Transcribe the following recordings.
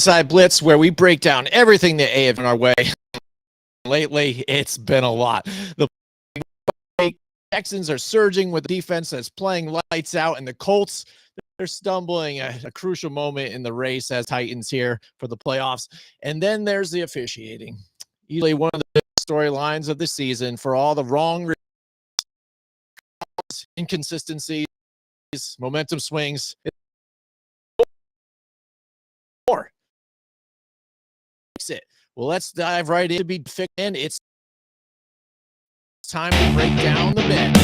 Blindside Blitz, where we break down everything that AFC in our way. Lately, it's been a lot. The Texans are surging with a defense that's playing lights out, and the Colts, they're stumbling at a crucial moment in the race as Titans here for the playoffs. And then there's the officiating. Usually one of the storylines of the season for all the wrong inconsistencies, momentum swings. It. Well, let's dive right into be fixed, and it's time to break down the bet.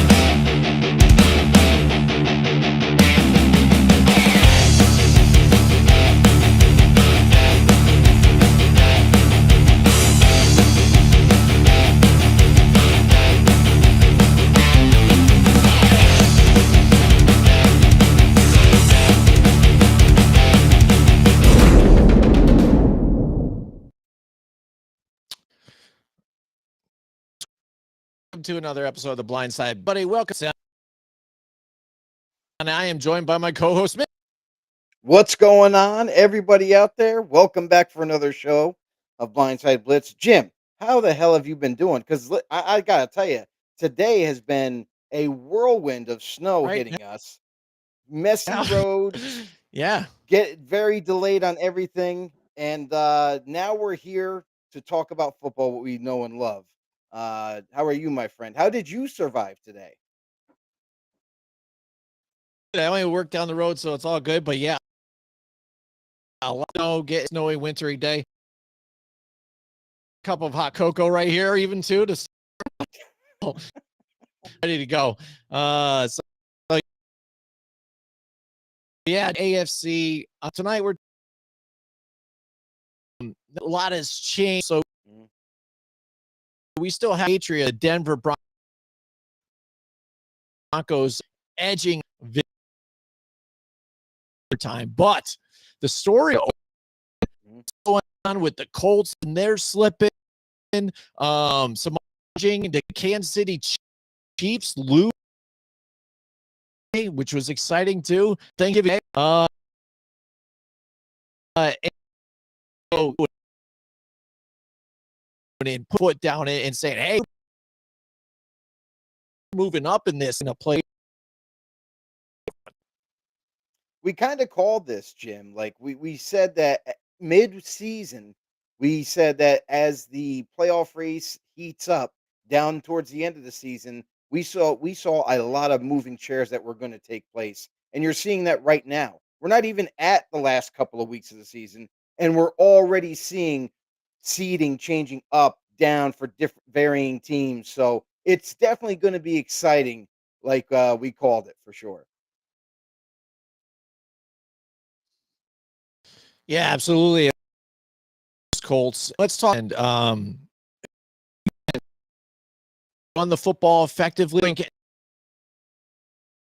To another episode of the Blindside, buddy. Welcome, and I am joined by my co-host, Mitch. What's going on, everybody out there? Welcome back for another show of Blindside Blitz. Jim, how the hell have you been doing? Because I gotta tell you, today has been a whirlwind of snow hitting us. Messy roads. Yeah. Get very delayed on everything. And now we're here to talk about football, what we know and love. How are you, my friend? How did you survive today? I only work down the road, so it's all good. But yeah, I'll get a snowy, wintry day. Cup of hot cocoa right here, even too, to ready to go. So yeah, AFC tonight. We're a lot has changed. So we still have Patriot, Denver Broncos edging time, but the story going on with the Colts and they're slipping, some the Kansas City Chiefs lose, which was exciting too. Thanksgiving, and put down it and saying, "Hey, moving up in this in a play." We kind of called this, Jim. Like we said that mid-season, we said that as the playoff race heats up down towards the end of the season, we saw a lot of moving chairs that were going to take place. And you're seeing that right now. We're not even at the last couple of weeks of the season, and we're already seeing seeding changing up, down for different varying teams. So it's definitely going to be exciting, like we called it for sure. Yeah, absolutely. Colts. Let's talk and run the football effectively,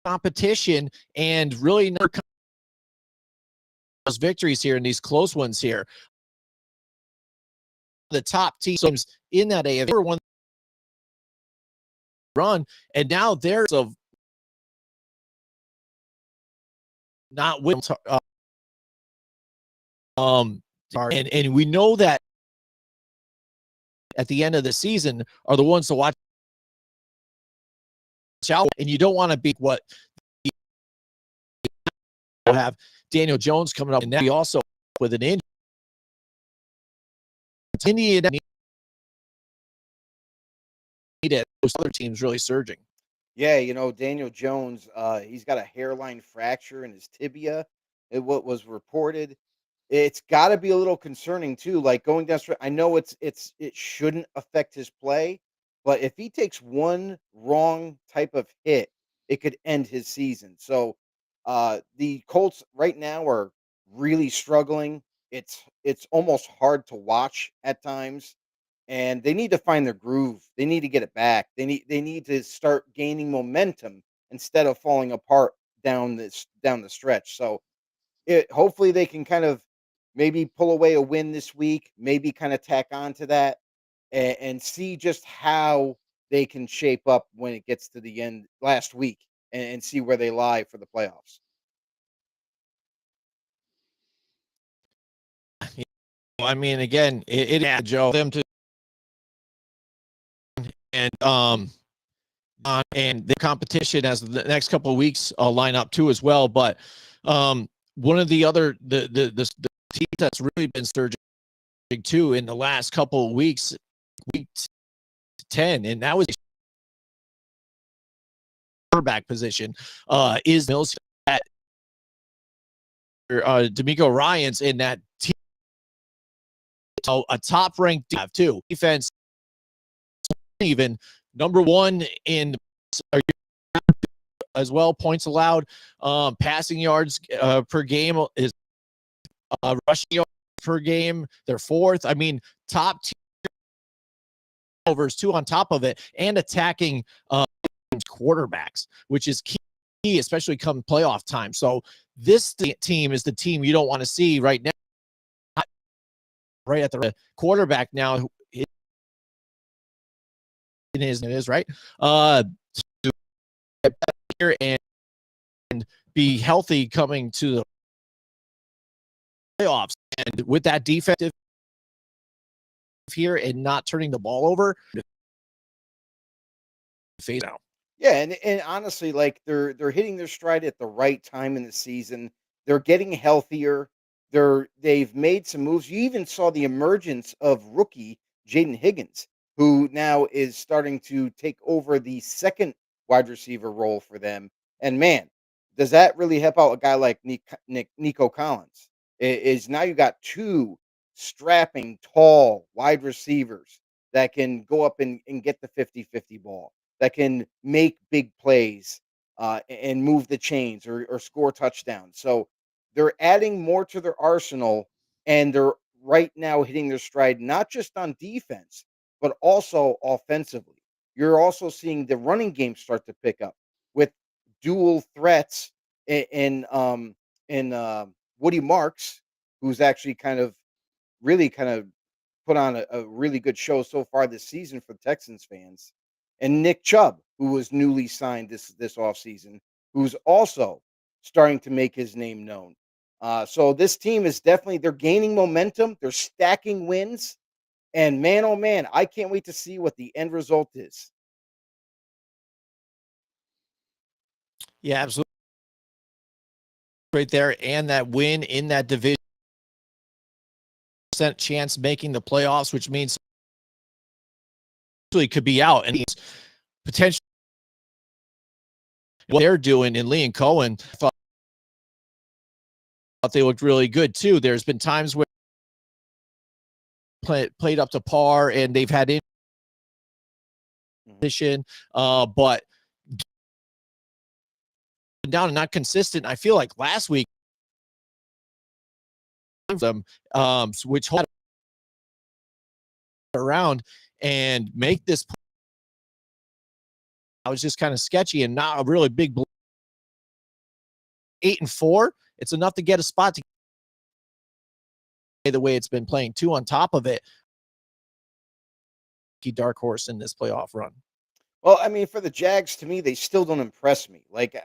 competition, and really those victories here and these close ones here. The top teams in that AFC were one run, and now there's a not win. And we know that at the end of the season are the ones to watch out, and you don't want to be what we'll have Daniel Jones coming up, and now he also with an injury. Indiana needed those other teams really surging. Yeah, Daniel Jones, he's got a hairline fracture in his tibia. What was reported. It's got to be a little concerning too. Like going down. I know it shouldn't affect his play, but if he takes one wrong type of hit, it could end his season. So, the Colts right now are really struggling. It's almost hard to watch at times, and they need to find their groove. They need to get it back. They need to start gaining momentum instead of falling apart down the stretch. So hopefully they can kind of maybe pull away a win this week, maybe kind of tack on to that and see just how they can shape up when it gets to the end last week and see where they lie for the playoffs. I mean, again, it had Joe them to and the competition as the next couple of weeks line up too as well. But one of the other the team that's really been surging too in the last couple of weeks, week 10, and that was quarterback position is Mills at D'Amico Ryans in that team. So a top ranked too defense, even number one in as well points allowed, passing yards per game is rushing yards per game. They're fourth. I mean, top overs too on top of it, and attacking quarterbacks, which is key, especially come playoff time. So this team is the team you don't want to see right now. Right at the quarterback now, it is right. To get back here and be healthy coming to the playoffs, and with that defensive here and not turning the ball over, face out. Yeah, and honestly, like they're hitting their stride at the right time in the season. They're getting healthier. They've made some moves. You even saw the emergence of rookie Jaden Higgins, who now is starting to take over the second wide receiver role for them. And man, does that really help out a guy like Nico Collins? Is now you got two strapping, tall wide receivers that can go up and get the 50-50 ball, that can make big plays and move the chains or score touchdowns. So they're adding more to their arsenal, and they're right now hitting their stride, not just on defense, but also offensively. You're also seeing the running game start to pick up with dual threats in Woody Marks, who's actually really kind of put on a really good show so far this season for Texans fans, and Nick Chubb, who was newly signed this offseason, who's also starting to make his name known. So this team is definitely they're gaining momentum. They're stacking wins, and man, oh man, I can't wait to see what the end result is. Yeah, absolutely. Right there, and that win in that division chance making the playoffs, which means could be out, and he's potentially what they're doing. And Lee and Cohen thought they looked really good too. There's been times where played up to par, and they've had position, but down and not consistent. I feel like last week them which hold around and make this. I was just kind of sketchy and not a really big 8-4. It's enough to get a spot to the way it's been playing too. On top of it, dark horse in this playoff run. Well, I mean, for the Jags, to me, they still don't impress me. Like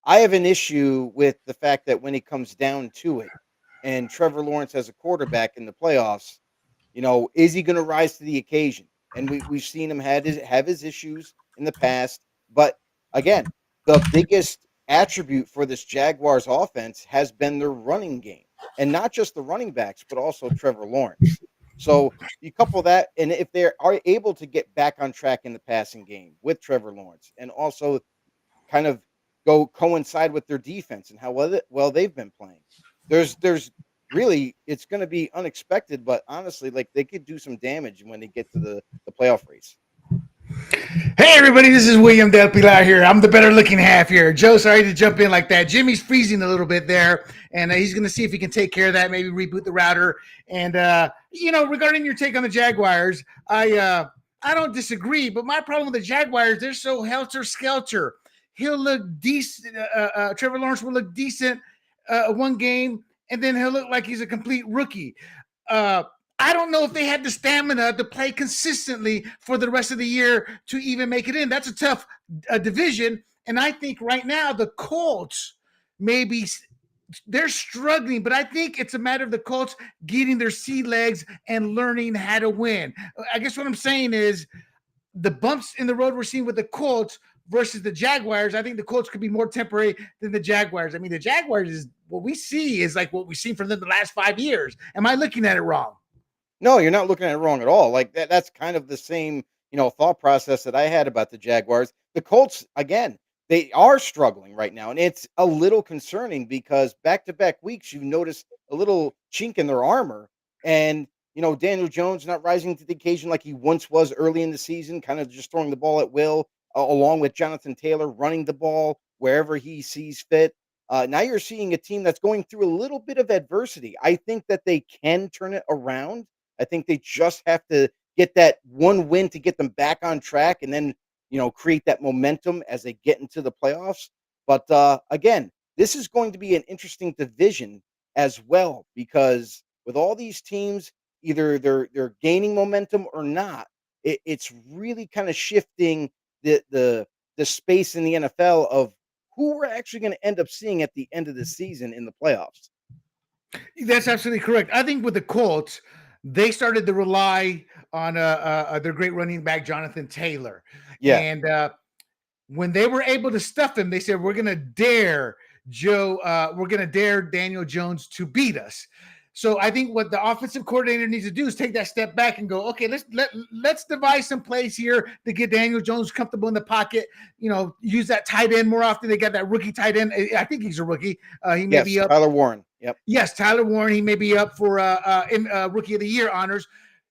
I have an issue with the fact that when it comes down to it, and Trevor Lawrence as a quarterback in the playoffs, is he going to rise to the occasion? And we've seen him have his issues in the past, but again, the biggest attribute for this Jaguars offense has been their running game, and not just the running backs, but also Trevor Lawrence. So you couple that, and if they are able to get back on track in the passing game with Trevor Lawrence, and also kind of go coincide with their defense and how well they've been playing, there's really, it's going to be unexpected, but honestly, like they could do some damage when they get to the playoff race. Hey everybody, this is William Del Pilar here. I'm the better looking half here. Joe, sorry to jump in like that. Jimmy's freezing a little bit there, and he's going to see if he can take care of that, maybe reboot the router. And, regarding your take on the Jaguars, I don't disagree, but my problem with the Jaguars, they're so helter-skelter. he'll look decent. Trevor Lawrence will look decent one game, and then he'll look like he's a complete rookie. I don't know if they had the stamina to play consistently for the rest of the year to even make it in. That's a tough division. And I think right now the Colts maybe they're struggling, but I think it's a matter of the Colts getting their sea legs and learning how to win. I guess what I'm saying is the bumps in the road we're seeing with the Colts versus the Jaguars, I think the Colts could be more temporary than the Jaguars. I mean, the Jaguars is what we see is like what we've seen from them the last 5 years. Am I looking at it wrong? No, you're not looking at it wrong at all. Like that's kind of the same, thought process that I had about the Jaguars. The Colts, again, they are struggling right now, and it's a little concerning because back-to-back weeks you notice a little chink in their armor, and Daniel Jones not rising to the occasion like he once was early in the season, kind of just throwing the ball at will, along with Jonathan Taylor running the ball wherever he sees fit. Now you're seeing a team that's going through a little bit of adversity. I think that they can turn it around. I think they just have to get that one win to get them back on track and then, create that momentum as they get into the playoffs. But again, this is going to be an interesting division as well because with all these teams, either they're gaining momentum or not, it's really kind of shifting the space in the NFL of who we're actually going to end up seeing at the end of the season in the playoffs. That's absolutely correct. I think with the Colts, they started to rely on their great running back, Jonathan Taylor. Yeah. And when they were able to stuff him, they said, we're going to dare Daniel Jones to beat us. So I think what the offensive coordinator needs to do is take that step back and go, okay, let's devise some plays here to get Daniel Jones comfortable in the pocket. Use that tight end more often. They got that rookie tight end. I think he's a rookie. He may be up. Tyler Warren. Yep. Yes, Tyler Warren. He may be up for Rookie of the Year honors.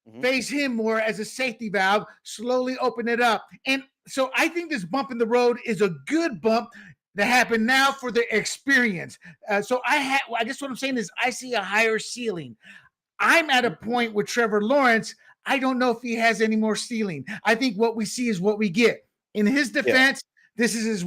Mm-hmm. Face him more as a safety valve. Slowly open it up. And so I think this bump in the road is a good bump that happened now for the experience. So I guess what I'm saying is I see a higher ceiling. I'm at a point with Trevor Lawrence. I don't know if he has any more ceiling. I think what we see is what we get. In his defense, This is his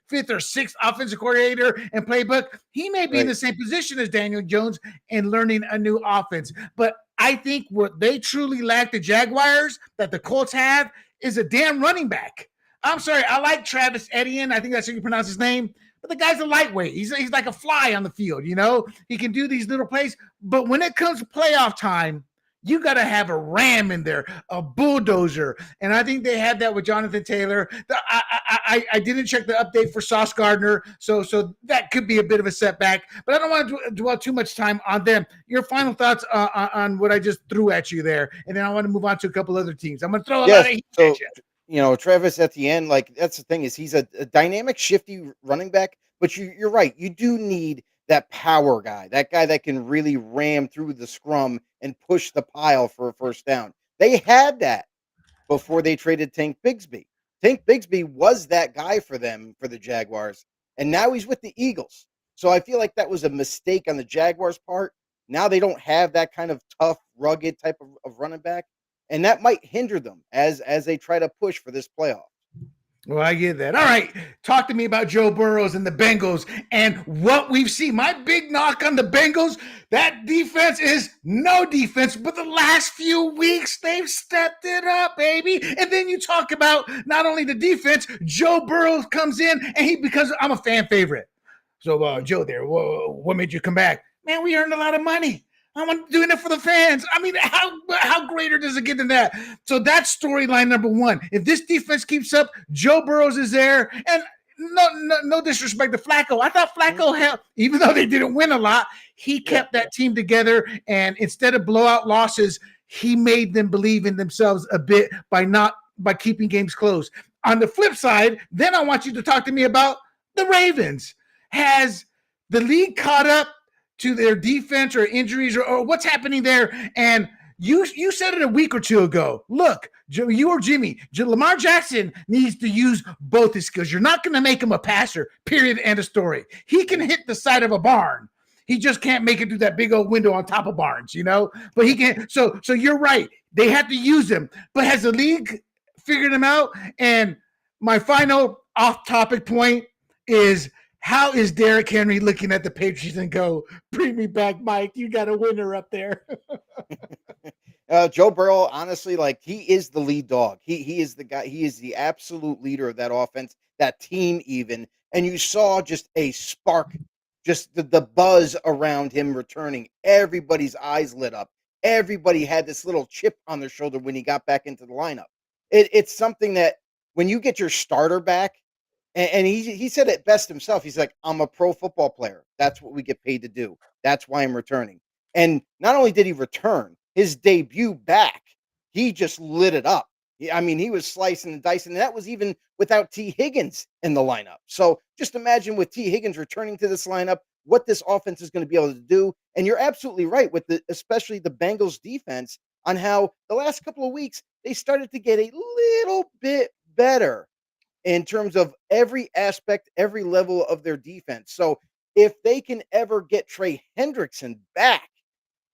fifth or sixth offensive coordinator and playbook. He may be in the same position as Daniel Jones and learning a new offense. But I think what they truly lack, the Jaguars, that the Colts have, is a damn running back. I'm sorry, I like Travis Etienne. I think that's how you pronounce his name. But the guy's a lightweight. He's like a fly on the field, He can do these little plays. But when it comes to playoff time, you got to have a ram in there, a bulldozer. And I think they had that with Jonathan Taylor. I didn't check the update for Sauce Gardner, so that could be a bit of a setback. But I don't want to dwell too much time on them. Your final thoughts on what I just threw at you there. And then I want to move on to a couple other teams. I'm going to throw a lot of heat at you. Travis Etienne, that's the thing is he's a dynamic, shifty running back, but you're right. You do need that power guy, that guy that can really ram through the scrum and push the pile for a first down. They had that before they traded Tank Bigsby. Tank Bigsby was that guy for them, for the Jaguars, and now he's with the Eagles. So I feel like that was a mistake on the Jaguars' part. Now they don't have that kind of tough, rugged type of running back. And that might hinder them as they try to push for this playoff. Well, I get that. All right. Talk to me about Joe Burrows and the Bengals and what we've seen. My big knock on the Bengals, that defense is no defense, but the last few weeks, they've stepped it up, baby. And then you talk about not only the defense, Joe Burrows comes in and because I'm a fan favorite. So, Joe there, what made you come back? Man, we earned a lot of money. I'm doing it for the fans. I mean, how greater does it get than that? So that's storyline number one. If this defense keeps up, Joe Burrows is there. And no disrespect to Flacco. I thought Flacco helped, even though they didn't win a lot, he kept that team together. And instead of blowout losses, he made them believe in themselves a bit by keeping games close. On the flip side, then I want you to talk to me about the Ravens. Has the league caught up to their defense or injuries or what's happening there? And you said it a week or two ago. Look, you or Jimmy, Lamar Jackson needs to use both his skills. You're not going to make him a passer, period, end of story. He can hit the side of a barn. He just can't make it through that big old window on top of barns, But he can. So you're right. They have to use him. But has the league figured him out? And my final off-topic point is, how is Derrick Henry looking at the Patriots and go, bring me back, Mike? You got a winner up there. Joe Burrow, honestly, like he is the lead dog. He is the guy. He is the absolute leader of that offense, that team, even. And you saw just a spark, just the buzz around him returning. Everybody's eyes lit up. Everybody had this little chip on their shoulder when he got back into the lineup. It's something that when you get your starter back, and he said it best himself. He's like, I'm a pro football player. That's what we get paid to do. That's why I'm returning. And not only did he return, his debut back, he just lit it up. I mean, he was slicing and dicing, and that was even without T. Higgins in the lineup. So just imagine with T. Higgins returning to this lineup, what this offense is going to be able to do. And you're absolutely right with especially the Bengals defense on how the last couple of weeks they started to get a little bit better in terms of every aspect, every level of their defense. So if they can ever get Trey Hendrickson back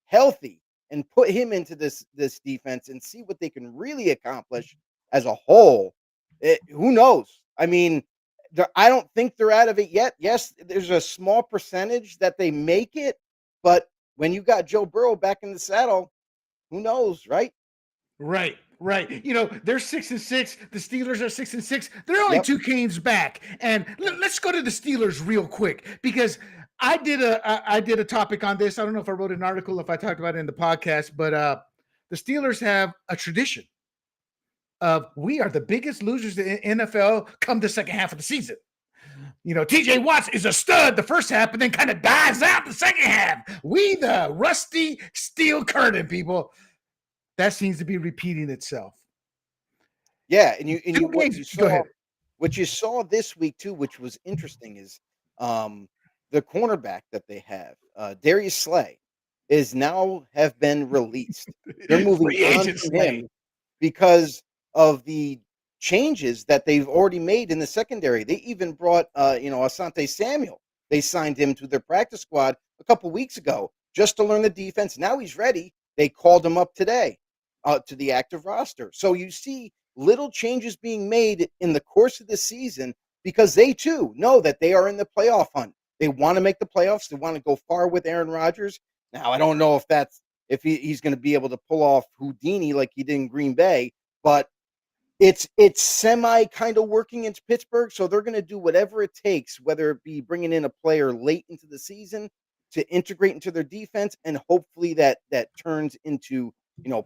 healthy and put him into this defense and see what they can really accomplish as a whole, who knows? I mean, I don't think they're out of it yet. Yes, there's a small percentage that they make it, but when you got Joe Burrow back in the saddle, who knows, right? Right. You know, they're 6-6. The Steelers are 6-6. They're only 2 games back. And let's go to the Steelers real quick, because I did a topic on this. I don't know if I wrote an article, if I talked about it in the podcast, but the Steelers have a tradition of, we are the biggest losers in NFL come the second half of the season. You know, TJ Watts is a stud the first half, but then kind of dies out the second half. We the rusty steel curtain, people. That seems to be repeating itself. Yeah, and what you saw this week too, which was interesting, is the cornerback that they have, Darius Slay, is now have been released. They're moving on from him because of the changes that they've already made in the secondary. They even brought Asante Samuel. They signed him to their practice squad a couple weeks ago just to learn the defense. Now he's ready. They called him up today to the active roster. So you see little changes being made in the course of the season because they too know that they are in the playoff hunt. They want to make the playoffs. They want to go far with Aaron Rodgers. Now, I don't know if he's going to be able to pull off Houdini like he did in Green Bay, but it's semi kind of working into Pittsburgh. So they're going to do whatever it takes, whether it be bringing in a player late into the season to integrate into their defense, and hopefully that turns into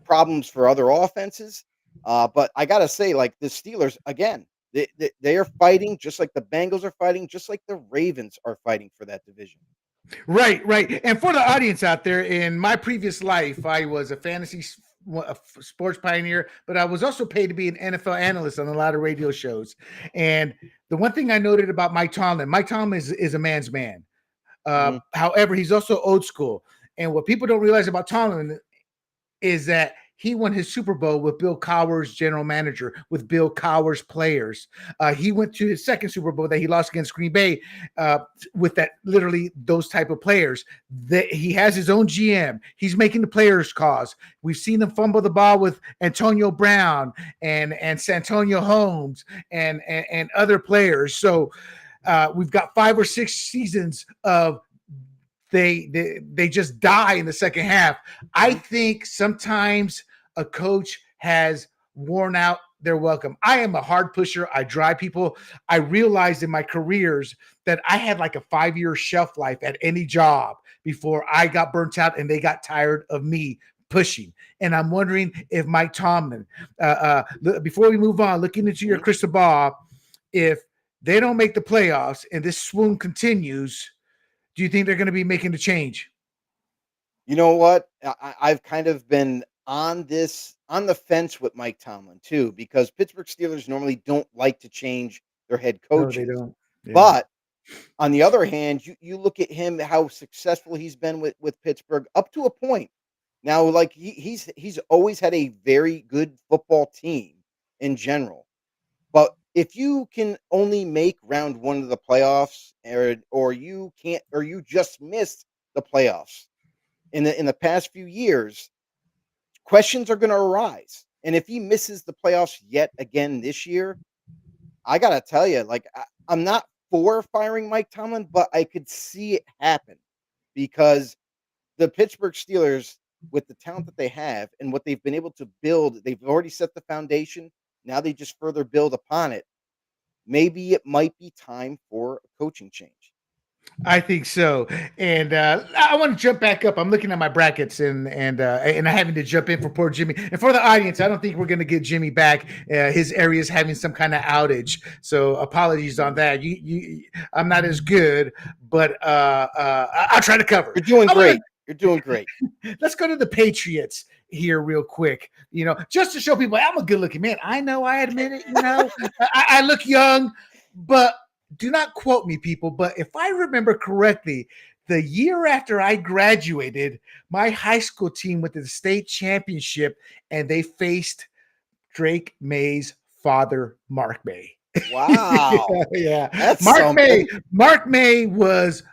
problems for other offenses. But I gotta say, like, the Steelers again, they are fighting just like the Bengals are fighting, just like the Ravens are fighting for that division. Right. And for the audience out there, in my previous life, I was a fantasy sports pioneer, but I was also paid to be an NFL analyst on a lot of radio shows. And the one thing I noted about Mike Tomlin is a man's man. However, he's also old school. And what people don't realize about Tomlin is that he won his Super Bowl with Bill Cowher's general manager, with Bill Cowher's players. He went to his second Super Bowl that he lost against Green Bay with those type of players. He has his own GM. He's making the players calls. We've seen him fumble the ball with Antonio Brown and Santonio Holmes and other players. So we've got 5 or 6 seasons of they just die in the second half. I think sometimes a coach has worn out their welcome. I am a hard pusher. I drive people. I realized in my careers that I had like a 5-year shelf life at any job before I got burnt out and they got tired of me pushing. And I'm wondering if Mike Tomlin, before we move on, looking into your crystal ball, if they don't make the playoffs and this swoon continues, do you think they're going to be making the change? You know what? I've kind of been on the fence with Mike Tomlin too, because Pittsburgh Steelers normally don't like to change their head coaches. No, they don't. Yeah. But on the other hand, you look at him, how successful he's been with Pittsburgh up to a point. Now, like he's always had a very good football team in general. But if you can only make round 1 of the playoffs, or you can't, or you just missed the playoffs in the past few years, questions are going to arise. And if he misses the playoffs yet again this year, I gotta tell you, like, I'm not for firing Mike Tomlin, but I could see it happen because the Pittsburgh Steelers, with the talent that they have and what they've been able to build, they've already set the foundation. Now they just further build upon it. Maybe it might be time for a coaching change. I think so, and I want to jump back up. I'm looking at my brackets, and I'm having to jump in for poor Jimmy. And for the audience, I don't think we're going to get Jimmy back. His area is having some kind of outage, so apologies on that. I'm not as good, but I'll try to cover. You're doing great. You're doing great. Let's go to the Patriots here real quick. Just to show people I'm a good-looking man. I know, I admit it. I look young, but. Do not quote me, people, but if I remember correctly, the year after I graduated, my high school team went to the state championship and they faced Drake May's father, Mark May. Wow. Yeah. That's Mark May was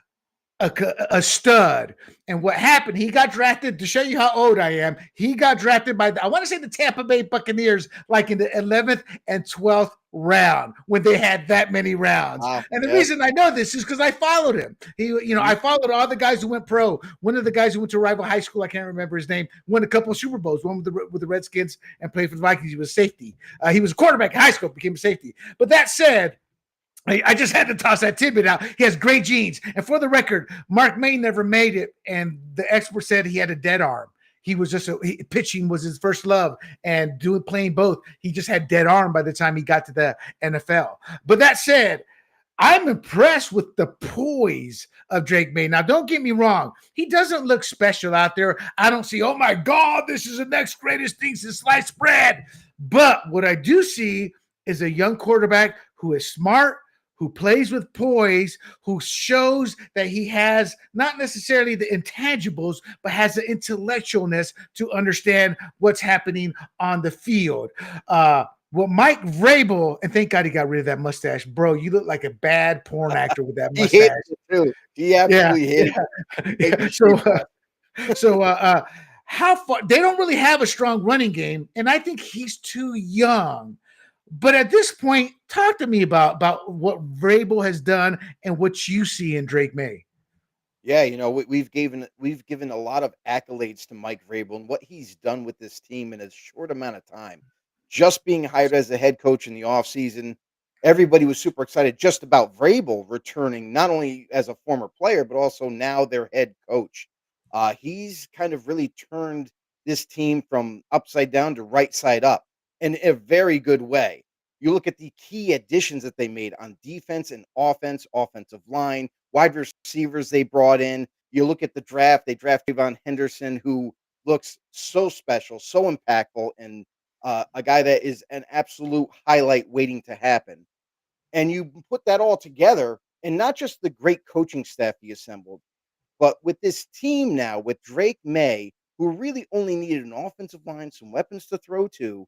a stud. And what happened, he got drafted, to show you how old I am, he got drafted by, I want to say, the Tampa Bay Buccaneers, like in the 11th and 12th round, when they had that many rounds. Wow. And the reason I know this is because I followed him. I followed all the guys who went pro. One of the guys who went to rival high school, I can't remember his name, won a couple of Super Bowls, one with the Redskins and played for the Vikings. He was safety. He was a quarterback in high school, became a safety. But that said, I just had to toss that tidbit out. He has great genes. And for the record, Mark May never made it. And the expert said he had a dead arm. He was just pitching was his first love, and playing both. He just had dead arm by the time he got to the NFL. But that said, I'm impressed with the poise of Drake May. Now, don't get me wrong. He doesn't look special out there. I don't see, oh my God, this is the next greatest thing since sliced bread. But what I do see is a young quarterback who is smart, who plays with poise, who shows that he has not necessarily the intangibles, but has the intellectualness to understand what's happening on the field. Mike Vrabel, and thank God he got rid of that mustache. Bro, you look like a bad porn actor with that mustache. He hit it too. He absolutely hit it. So how far? They don't really have a strong running game, and I think he's too young. But at this point, talk to me about what Vrabel has done and what you see in Drake May. Yeah, we've given a lot of accolades to Mike Vrabel and what he's done with this team in a short amount of time. Just being hired as the head coach in the offseason, everybody was super excited just about Vrabel returning, not only as a former player, but also now their head coach. He's kind of really turned this team from upside down to right side up in a very good way. You look at the key additions that they made on defense and offense, offensive line, wide receivers they brought in. You look at the draft, they drafted Von Henderson, who looks so special, so impactful, and a guy that is an absolute highlight waiting to happen. And you put that all together, and not just the great coaching staff he assembled, but with this team now, with Drake May, who really only needed an offensive line, some weapons to throw to,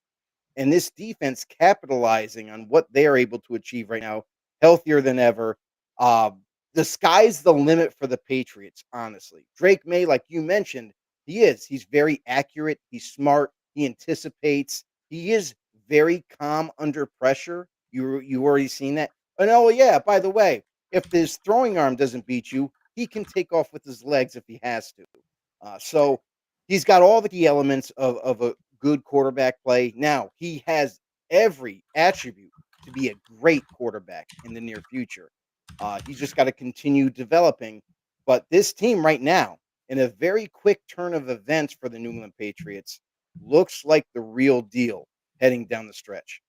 and this defense capitalizing on what they're able to achieve right now, healthier than ever. The sky's the limit for the Patriots, honestly. Drake May, like you mentioned, he's very accurate. He's smart. He anticipates. He is very calm under pressure. You already seen that. And oh yeah, by the way, if his throwing arm doesn't beat you, he can take off with his legs if he has to. So he's got all the key elements of a good quarterback play. Now, he has every attribute to be a great quarterback in the near future. He's just got to continue developing. But this team right now, in a very quick turn of events for the New England Patriots, looks like the real deal heading down the stretch.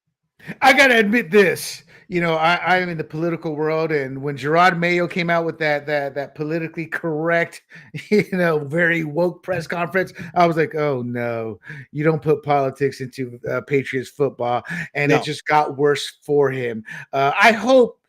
I got to admit this, I am in the political world, and when Gerard Mayo came out with that politically correct, very woke press conference, I was like, oh no, you don't put politics into Patriots football, and It just got worse for him. I hope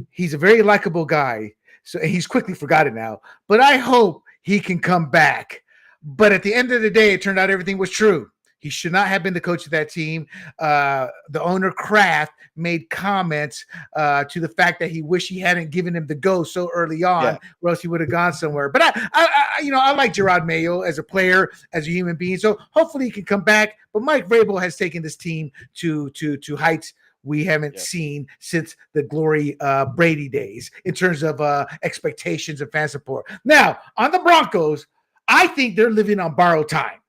he's a very likable guy, so he's quickly forgotten now, but I hope he can come back. But at the end of the day, it turned out everything was true. He should not have been the coach of that team. The owner, Kraft, made comments to the fact that he wished he hadn't given him the go so early on, or else he would have gone somewhere. But I like Gerard Mayo as a player, as a human being. So hopefully he can come back. But Mike Vrabel has taken this team to heights we haven't seen since the glory Brady days in terms of expectations and fan support. Now, on the Broncos, I think they're living on borrowed time.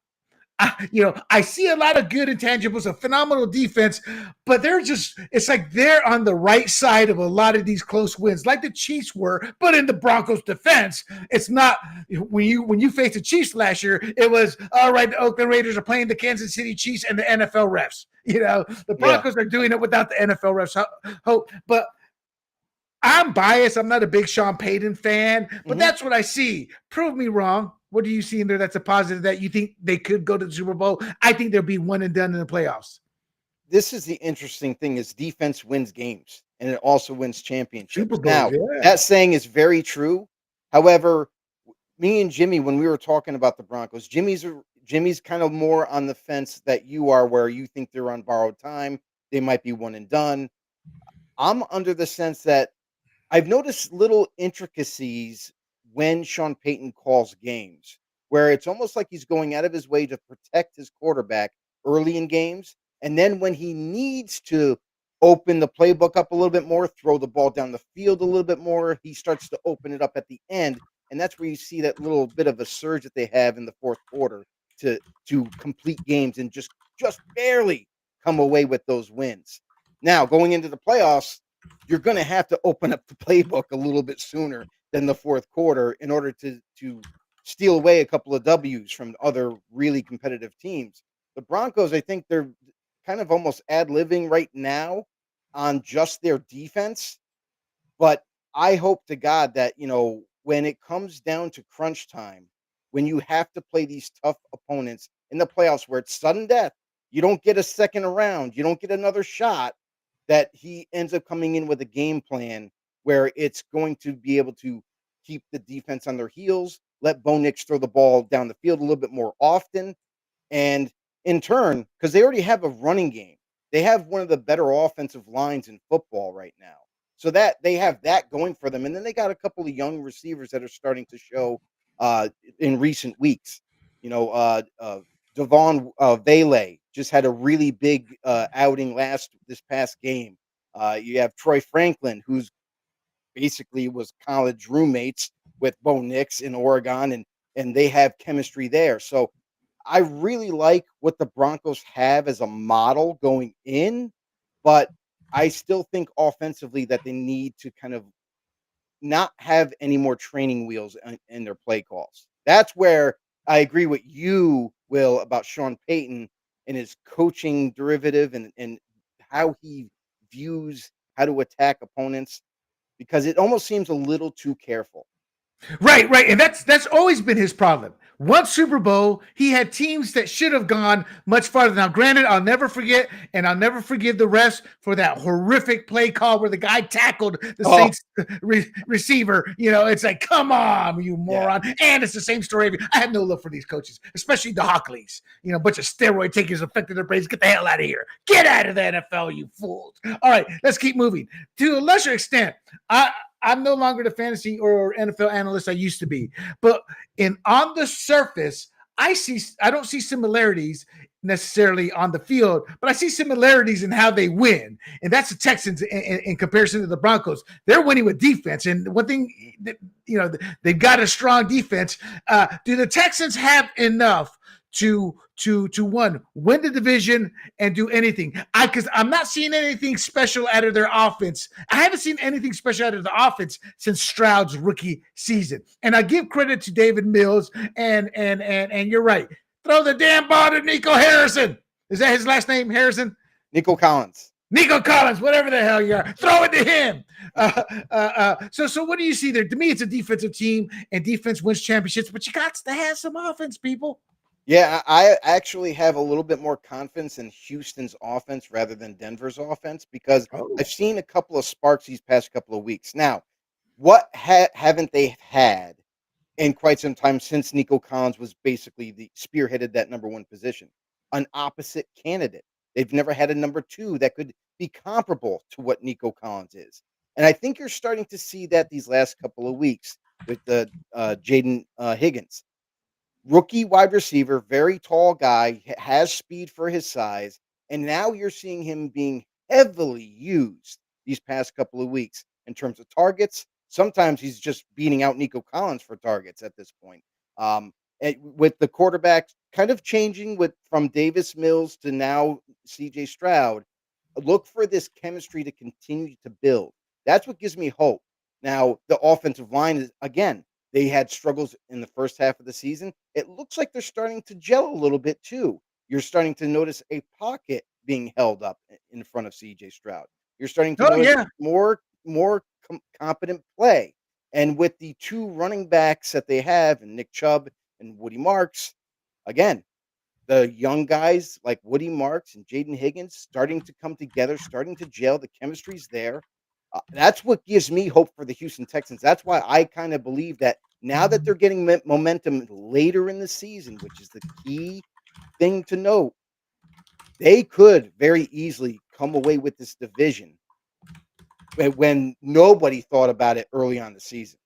I see a lot of good intangibles, a phenomenal defense, but it's like they're on the right side of a lot of these close wins, like the Chiefs were, but in the Broncos defense, it's not when you faced the Chiefs last year, it was all right, the Oakland Raiders are playing the Kansas City Chiefs and the NFL refs. The Broncos are doing it without the NFL refs. But I'm biased. I'm not a big Sean Payton fan, but that's what I see. Prove me wrong. What do you see in there that's a positive that you think they could go to the Super Bowl? I think they'll be one and done in the playoffs. This is the interesting thing is defense wins games and it also wins championships. Super Bowls, now, that saying is very true. However, me and Jimmy, when we were talking about the Broncos, Jimmy's kind of more on the fence that you are, where you think they're on borrowed time. They might be one and done. I'm under the sense that I've noticed little intricacies when Sean Payton calls games, where it's almost like he's going out of his way to protect his quarterback early in games. And then when he needs to open the playbook up a little bit more, throw the ball down the field a little bit more, he starts to open it up at the end. And that's where you see that little bit of a surge that they have in the fourth quarter to complete games and just barely come away with those wins. Now, going into the playoffs, you're going to have to open up the playbook a little bit sooner than the fourth quarter in order to steal away a couple of W's from other really competitive teams. The Broncos, I think they're kind of almost ad-libbing right now on just their defense. But I hope to God that, when it comes down to crunch time, when you have to play these tough opponents in the playoffs where it's sudden death, you don't get a second around, you don't get another shot, that he ends up coming in with a game plan where it's going to be able to keep the defense on their heels, let Bo Nix throw the ball down the field a little bit more often. And in turn, because they already have a running game, they have one of the better offensive lines in football right now. So that they have that going for them. And then they got a couple of young receivers that are starting to show in recent weeks. Devon Vele just had a really big outing this past game. You have Troy Franklin, who's basically was college roommates with Bo Nix in Oregon, and they have chemistry there. So I really like what the Broncos have as a model going in, but I still think offensively that they need to kind of not have any more training wheels in their play calls. That's where I agree with you, Will, about Sean Payton and his coaching derivative and how he views how to attack opponents, because it almost seems a little too careful. Right. And that's always been his problem. One Super Bowl, he had teams that should have gone much farther. Now, granted, I'll never forget, and I'll never forgive the refs for that horrific play call where the guy tackled the Saints receiver. It's like, come on, you moron. Yeah. And it's the same story. I have no love for these coaches, especially the Hockleys. A bunch of steroid takers affected their brains. Get the hell out of here. Get out of the NFL, you fools. All right, let's keep moving. To a lesser extent, I'm no longer the fantasy or NFL analyst I used to be, but on the surface, I don't see similarities necessarily on the field, but I see similarities in how they win, and that's the Texans in comparison to the Broncos. They're winning with defense, and one thing, they've got a strong defense. Do the Texans have enough to win the division and do anything? Because I'm not seeing anything special out of their offense. I haven't seen anything special out of the offense since Stroud's rookie season. And I give credit to David Mills, and you're right. Throw the damn ball to Nico Harrison. Is that his last name, Harrison? Nico Collins, whatever the hell you are. Throw it to him. So what do you see there? To me, it's a defensive team, and defense wins championships, but you got to have some offense, people. Yeah, I actually have a little bit more confidence in Houston's offense rather than Denver's offense, because I've seen a couple of sparks these past couple of weeks. Now, what haven't they had in quite some time since Nico Collins was basically spearheaded that number one position? An opposite candidate. They've never had a number two that could be comparable to what Nico Collins is. And I think you're starting to see that these last couple of weeks with the Jaden Higgins. Rookie wide receiver, very tall guy, has speed for his size, and now you're seeing him being heavily used these past couple of weeks in terms of targets. Sometimes he's just beating out Nico Collins for targets at this point. With the quarterback kind of changing from Davis Mills to now CJ Stroud, look for this chemistry to continue to build. That's what gives me hope. Now, the offensive line is, again, they had struggles in the first half of the season. It looks like they're starting to gel a little bit too. You're starting to notice a pocket being held up in front of CJ Stroud. You're starting to Oh notice yeah. more competent play. And with the two running backs that they have, and Nick Chubb and Woody Marks, again, the young guys like Woody Marks and Jaden Higgins starting to come together, starting to gel. The chemistry's there. That's what gives me hope for the Houston Texans. That's why I kind of believe that now that they're getting momentum later in the season, which is the key thing to note, they could very easily come away with this division when nobody thought about it early on the season.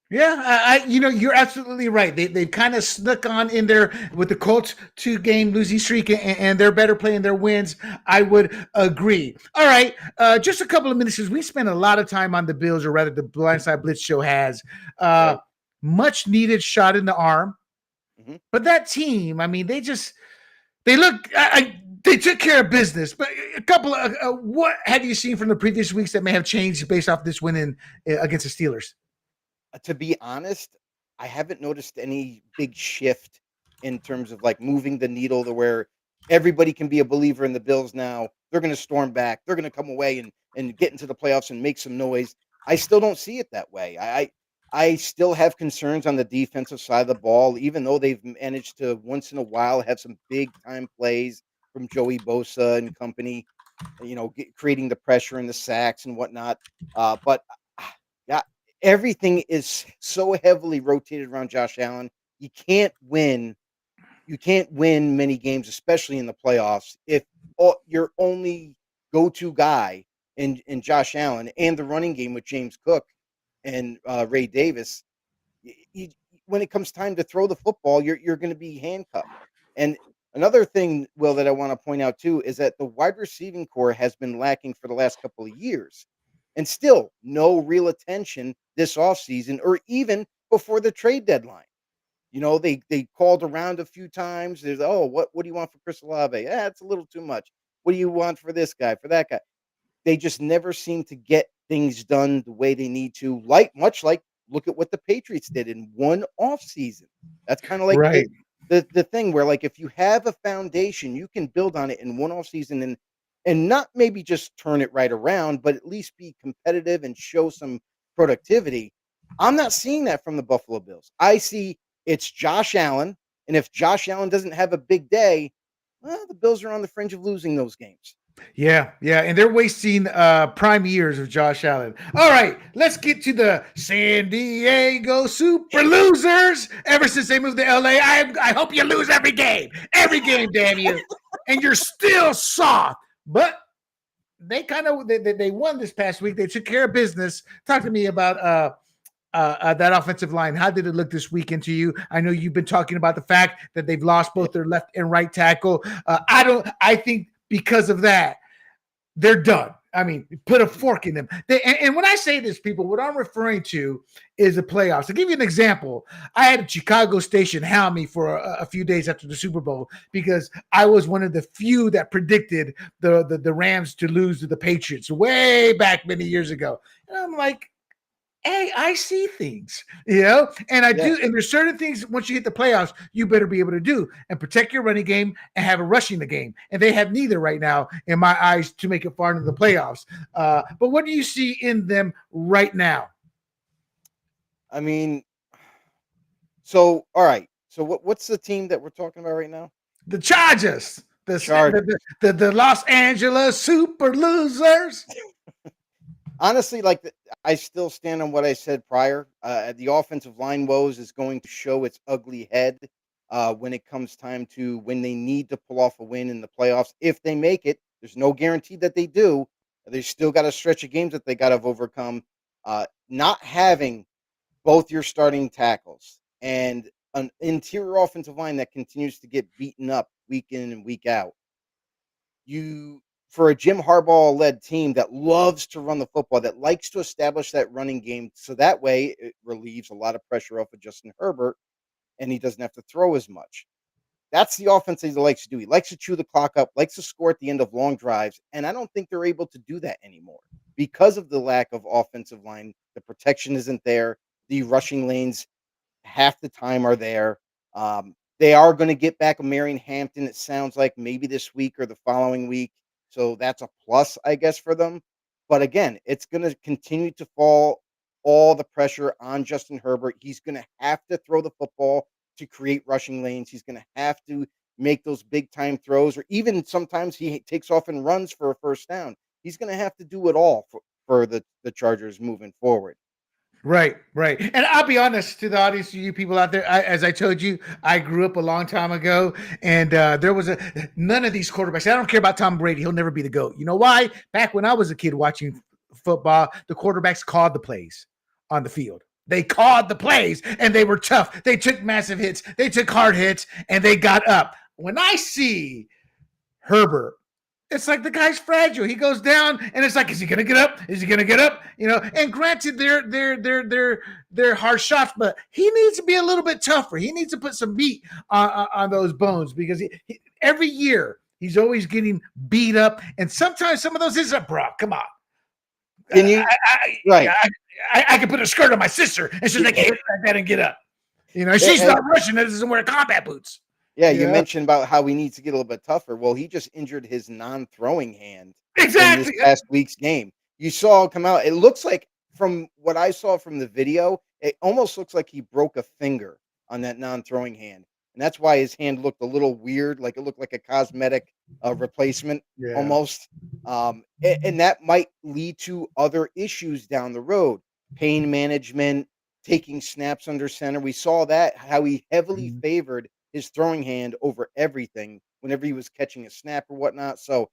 Yeah, you're absolutely right. They've kind of snuck on in there with the Colts 2-game losing streak, and they're better playing their wins. I would agree. All right, just a couple of minutes because we spent a lot of time on the Bills, or rather, the Blindside Blitz show has Right. much needed shot in the arm. Mhm. But that team, I mean, they look. They took care of business. But a couple of what have you seen from the previous weeks that may have changed based off this win against the Steelers? To be honest, I haven't noticed any big shift in terms of like moving the needle to where everybody can be a believer in the Bills now. They're going to storm back. They're going to come away and get into the playoffs and make some noise. I still don't see it that way. I still have concerns on the defensive side of the ball, even though they've managed to once in a while have some big time plays from Joey Bosa and company, creating the pressure and the sacks and whatnot. But yeah, everything is so heavily rotated around Josh Allen. You can't win. You can't win many games, especially in the playoffs, if your only go-to guy in Josh Allen and the running game with James Cook and Ray Davis. You, when it comes time to throw the football, you're going to be handcuffed. And another thing, Will, that I want to point out too is that the wide receiving core has been lacking for the last couple of years, and still no real attention this offseason or even before the trade deadline. They called around a few times. There's what do you want for Chris Olave? Yeah, it's a little too much. What do you want for this guy? For that guy? They just never seem to get things done the way they need to. Much like look at what the Patriots did in one off season. That's kind of like the, Right. the the thing where like if you have a foundation, you can build on it in one off season and not maybe just turn it right around, but at least be competitive and show some productivity. I'm not seeing that from the Buffalo Bills. I see it's Josh Allen, and if Josh Allen doesn't have a big day, well, the Bills are on the fringe of losing those games. Yeah, and they're wasting prime years of Josh Allen. All right, let's get to the San Diego Super Losers. Ever since they moved to LA, I hope you lose every game, damn you, and you're still soft. But they kind of they won this past week. They took care of business. Talk to me about that offensive line. How did it look this weekend to you? I know you've been talking about the fact that they've lost both their left and right tackle. I think because of that, they're done. I mean, put a fork in them. And when I say this, people, what I'm referring to is the playoffs. To give you an example, I had a Chicago station hound me for a few days after the Super Bowl because I was one of the few that predicted the Rams to lose to the Patriots way back many years ago. And I'm like, hey, I see things, and I do. And there's certain things once you hit the playoffs, you better be able to do and protect your running game and have a rushing the game. And they have neither right now, in my eyes, to make it far into the playoffs. But what do you see in them right now? I mean, so all right. So what's the team that we're talking about right now? The Chargers, Chargers. the Los Angeles Super Losers. Honestly, I still stand on what I said prior. The offensive line woes is going to show its ugly head when it comes time to when they need to pull off a win in the playoffs. If they make it, there's no guarantee that they do. They still got a stretch of games that they got to overcome. Not having both your starting tackles and an interior offensive line that continues to get beaten up week in and week out. for a Jim Harbaugh-led team that loves to run the football, that likes to establish that running game, so that way it relieves a lot of pressure off of Justin Herbert, and he doesn't have to throw as much. That's the offense that he likes to do. He likes to chew the clock up, likes to score at the end of long drives, and I don't think they're able to do that anymore because of the lack of offensive line. The protection isn't there. The rushing lanes half the time are there. They are going to get back a Marion Hampton, it sounds like maybe this week or the following week. So that's a plus, I guess, for them. But again, it's going to continue to fall all the pressure on Justin Herbert. He's going to have to throw the football to create rushing lanes. He's going to have to make those big time throws, or even sometimes he takes off and runs for a first down. He's going to have to do it all for the Chargers moving forward. Right. And I'll be honest to the audience, to you people out there. As I told you, I grew up a long time ago, and there was none of these quarterbacks. I don't care about Tom Brady; he'll never be the GOAT. You know why? Back when I was a kid watching football, the quarterbacks called the plays on the field. They called the plays, and they were tough. They took massive hits, they took hard hits, and they got up. When I see Herbert, it's like the guy's fragile. He goes down, and it's like, is he going to get up? Is he going to get up? You know. And granted, they're hard shots, but he needs to be a little bit tougher. He needs to put some meat on those bones, because every year he's always getting beat up, and sometimes some of those is up, bro. Come on. Can you? Right. I can put a skirt on my sister, and she's like, "Hey, like that and get up." You know, she's not Russian. That doesn't wear combat boots. Yeah, you mentioned about how he needs to get a little bit tougher. Well, he just injured his non-throwing hand in this past week's game. You saw it come out. It looks like, from what I saw from the video, it almost looks like he broke a finger on that non-throwing hand. And that's why his hand looked a little weird, like it looked like a cosmetic replacement almost. And that might lead to other issues down the road. Pain management, taking snaps under center. We saw that, how he heavily favored his throwing hand over everything whenever he was catching a snap or whatnot. So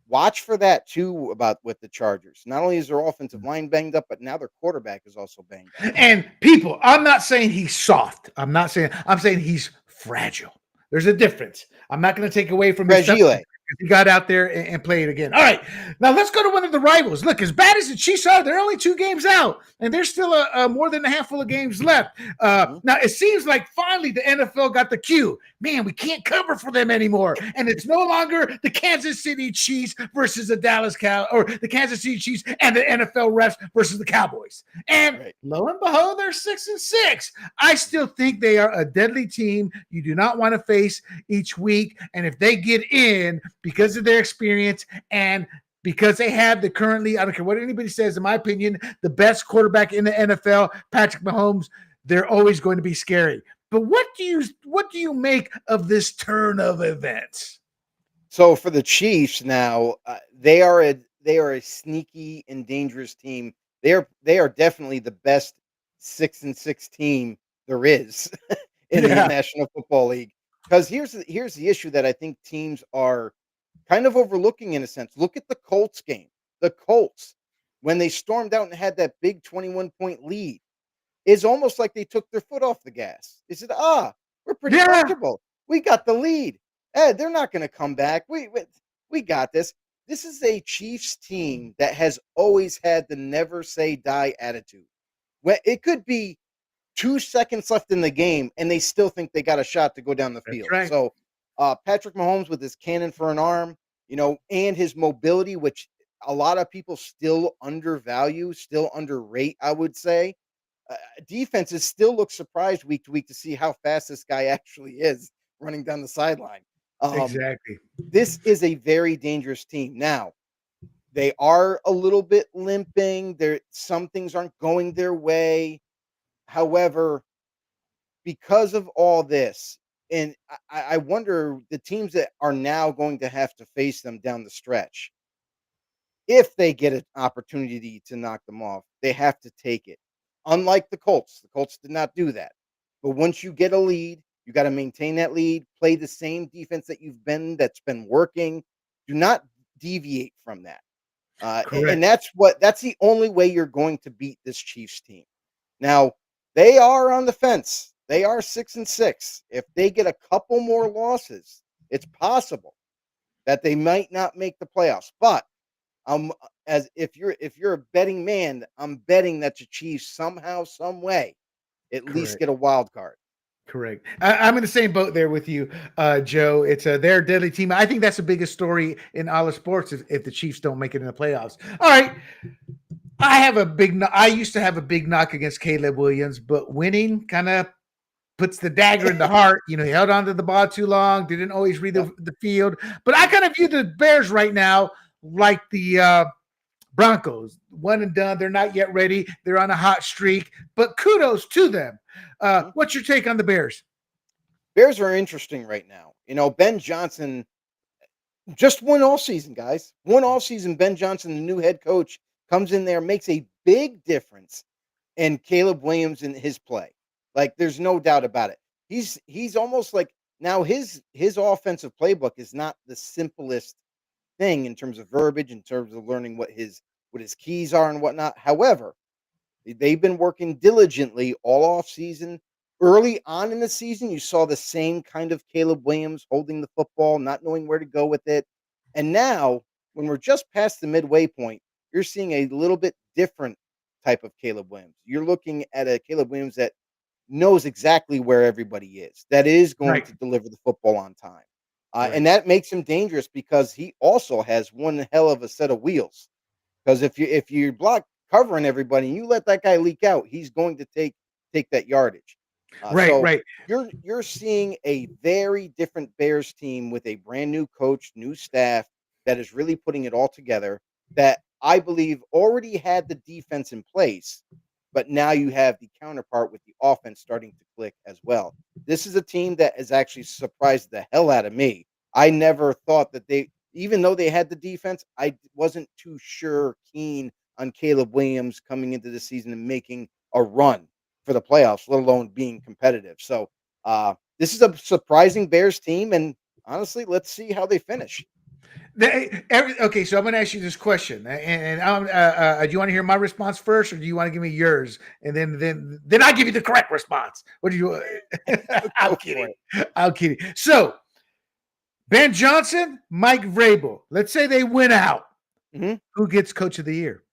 watch for that too about with the Chargers. Not only is their offensive line banged up, but now their quarterback is also banged up. And people, I'm not saying he's soft. I'm saying he's fragile. There's a difference. I'm not going to take away from his stuff. He got out there and played again. All right, now let's go to one of the rivals. Look, as bad as the Chiefs are, they're only 2 games out, and there's still more than a handful of games left. Now, it seems like finally the NFL got the cue. Man, we can't cover for them anymore, and it's no longer the Kansas City Chiefs versus the the Kansas City Chiefs and the NFL refs versus the Cowboys. And lo and behold, they're 6-6. I still think they are a deadly team you do not want to face each week, and if they get in, because of their experience and because they have I don't care what anybody says, in my opinion, the best quarterback in the NFL, Patrick Mahomes, they're always going to be scary. But what do you make of this turn of events? So for the Chiefs now, they are a sneaky and dangerous team. They are definitely the best 6-6 team there is in the National Football League. Because here's the issue that I think teams are kind of overlooking in a sense. Look at the Colts game. The Colts, when they stormed out and had that big 21-point lead, it's almost like they took their foot off the gas. They said, we're pretty comfortable. We got the lead. They're not going to come back. We got this. This is a Chiefs team that has always had the never say die attitude. When it could be 2 seconds left in the game, and they still think they got a shot to go down the field. Right. So Patrick Mahomes with his cannon for an arm, and his mobility, which a lot of people still undervalue, still underrate, I would say. Defenses still look surprised week to week to see how fast this guy actually is running down the sideline. Exactly. This is a very dangerous team. Now, they are a little bit limping. Some things aren't going their way. However, because of all this, and I wonder the teams that are now going to have to face them down the stretch, if they get an opportunity to knock them off, they have to take it. Unlike the Colts did not do that. But once you get a lead, you got to maintain that lead, play the same defense that's been working. Do not deviate from that. And that's the only way you're going to beat this Chiefs team. Now, they are on the fence. They are 6-6. If they get a couple more losses, it's possible. that they might not make the playoffs. But as if you're a betting man, I'm betting that the Chiefs somehow, some way, at least Correct. get a wild card. Correct. I'm in the same boat there with you, Joe. It's their deadly team. I think that's the biggest story in all of sports if the Chiefs don't make it in the playoffs. All right. I used to have a big knock against Caleb Williams, but winning kind of puts the dagger in the heart. You know, he held on to the ball too long, didn't always read the field. But I kind of view the Bears right now like the Broncos, one and done. They're not yet ready. They're on a hot streak, but kudos to them. What's your take on the Bears? Bears are interesting right now. You know, Ben Johnson just won all season, guys. Won all season. Ben Johnson, the new head coach, comes in there, makes a big difference in Caleb Williams and his play. Like, there's no doubt about it. He's almost like now his offensive playbook is not the simplest thing in terms of verbiage, in terms of learning what his keys are and whatnot. However, they've been working diligently all off season. Early on in the season, you saw the same kind of Caleb Williams holding the football, not knowing where to go with it. And now, when we're just past the midway point, you're seeing a little bit different type of Caleb Williams. You're looking at a Caleb Williams that knows exactly where everybody is, that is going to deliver the football on time. And that makes him dangerous because he also has one hell of a set of wheels. Because if you block covering everybody and you let that guy leak out, he's going to take that yardage. So you're seeing a very different Bears team with a brand new coach, new staff that is really putting it all together. That I believe already had the defense in place, but now you have the counterpart with the offense starting to click as well. This is a team that has actually surprised the hell out of me. I never thought that even though they had the defense, I wasn't too keen on Caleb Williams coming into the season and making a run for the playoffs, let alone being competitive. So this is a surprising Bears team, and honestly, let's see how they finish. Okay, so I'm going to ask you this question, and do you want to hear my response first, or do you want to give me yours, and then I give you the correct response? What do you? I'm kidding. So Ben Johnson, Mike Vrabel. Let's say they win out. Mm-hmm. Who gets Coach of the Year?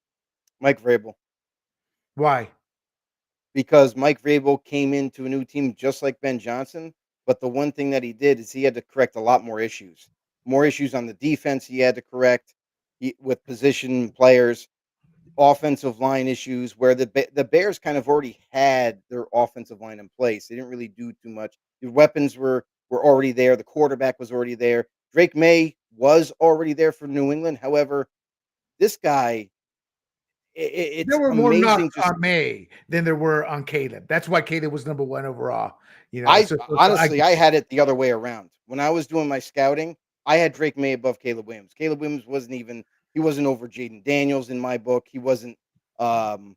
Mike Vrabel. Why? Because Mike Vrabel came into a new team just like Ben Johnson, but the one thing that he did is he had to correct a lot more issues. More issues on the defense he had to correct with position players, offensive line issues where the Bears kind of already had their offensive line in place. They didn't really do too much. The weapons were already there. The quarterback was already there. Drake May was already there for New England. However, this guy, it's there were amazing. More knocks on May than there were on Caleb. That's why Caleb was number one overall. You know, I had it the other way around. When I was doing my scouting, I had Drake May above Caleb Williams. Caleb Williams he wasn't over Jaden Daniels in my book. He wasn't who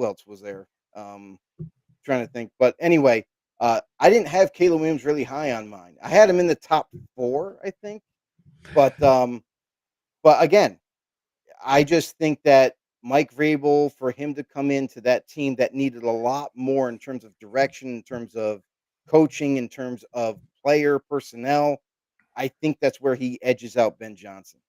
else was there? Trying to think. But anyway, I didn't have Caleb Williams really high on mine. I had him in the top 4, I think. But again, I just think that Mike Vrabel, for him to come into that team that needed a lot more in terms of direction, in terms of coaching, in terms of player personnel, I think that's where he edges out Ben Johnson.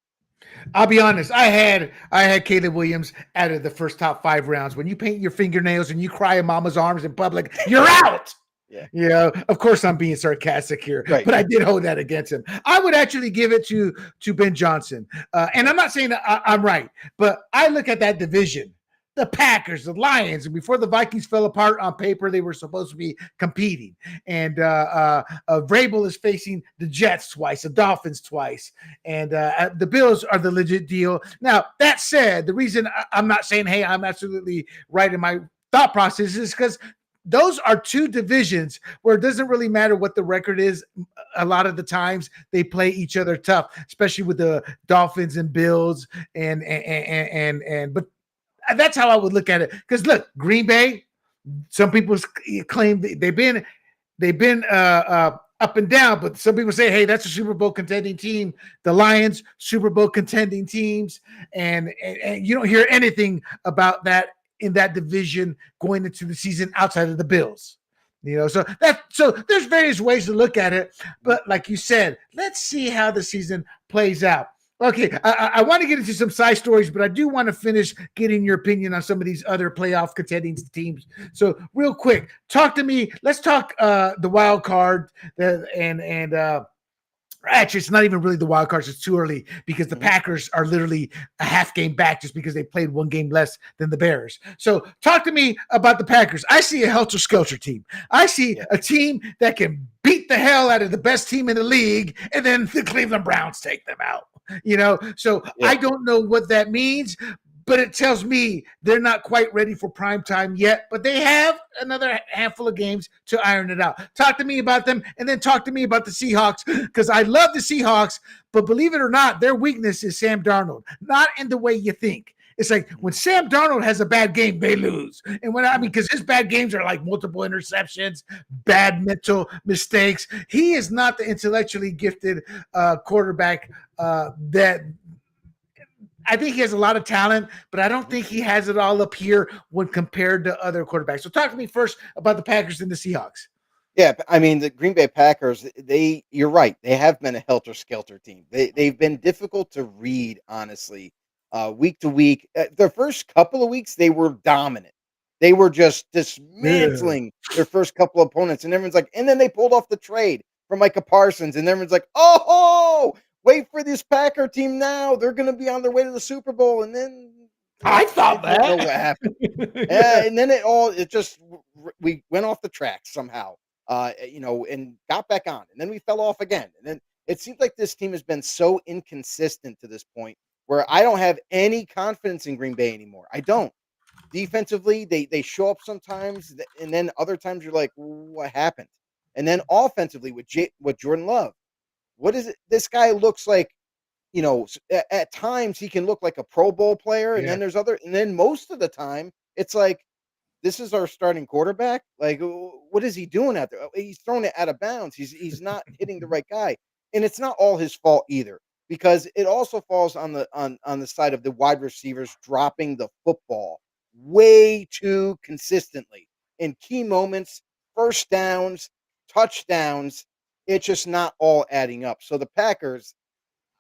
I'll be honest. I had Caleb Williams out of the first top 5 rounds. When you paint your fingernails and you cry in mama's arms in public, you're out. Yeah. You know, of course I'm being sarcastic here, but I did hold that against him. I would actually give it to Ben Johnson. And I'm not saying that I'm right, but I look at that division, the Packers, the Lions, and before the Vikings fell apart on paper, they were supposed to be competing. And Vrabel is facing the Jets twice, the Dolphins twice, and the Bills are the legit deal. Now, that said, the reason I'm not saying, hey, I'm absolutely right in my thought process is because those are 2 divisions where it doesn't really matter what the record is. A lot of the times they play each other tough, especially with the Dolphins and Bills but that's how I would look at it. Because look, Green Bay, some people claim they've been up and down, but some people say, hey, that's a Super Bowl contending team. The Lions, Super Bowl contending teams, and you don't hear anything about that in that division going into the season outside of the Bills. So there's various ways to look at it, but like you said, let's see how the season plays out. Okay, I want to get into some side stories, but I do want to finish getting your opinion on some of these other playoff contending teams. So real quick, talk to me. Let's talk the wild card and actually, it's not even really the wild cards. It's too early because the Packers are literally a half game back just because they played one game less than the Bears. So talk to me about the Packers. I see a helter-skelter team. I see a team that can beat the hell out of the best team in the league, and then the Cleveland Browns take them out. So I don't know what that means, but it tells me they're not quite ready for prime time yet, but they have another handful of games to iron it out. Talk to me about them, and then talk to me about the Seahawks, because I love the Seahawks, but believe it or not, their weakness is Sam Darnold, not in the way you think. It's like when Sam Darnold has a bad game, they lose. And because his bad games are like multiple interceptions, bad mental mistakes. He is not the intellectually gifted quarterback that I think he has a lot of talent, but I don't think he has it all up here when compared to other quarterbacks. So talk to me first about the Packers and the Seahawks. Yeah, I mean, the Green Bay Packers, you're right. They have been a helter-skelter team. They've been difficult to read, honestly, week to week. Their first couple of weeks, they were dominant. They were just dismantling their first couple of opponents, and everyone's like, and then they pulled off the trade for Micah Parsons, and everyone's like, oh, wait for this Packer team now. They're going to be on their way to the Super Bowl, and then I thought that. I don't know what happened. And then we went off the tracks somehow. And got back on, and then we fell off again. And then it seems like this team has been so inconsistent to this point where I don't have any confidence in Green Bay anymore. I don't. Defensively, they show up sometimes, and then other times you're like, what happened? And then offensively with Jordan Love, what is it? This guy looks like, at times he can look like a Pro Bowl player, and then most of the time it's like, this is our starting quarterback. Like, what is he doing out there? He's throwing it out of bounds. He's not hitting the right guy, and it's not all his fault either, because it also falls on the side of the wide receivers dropping the football way too consistently in key moments, first downs, touchdowns. It's just not all adding up. So the Packers,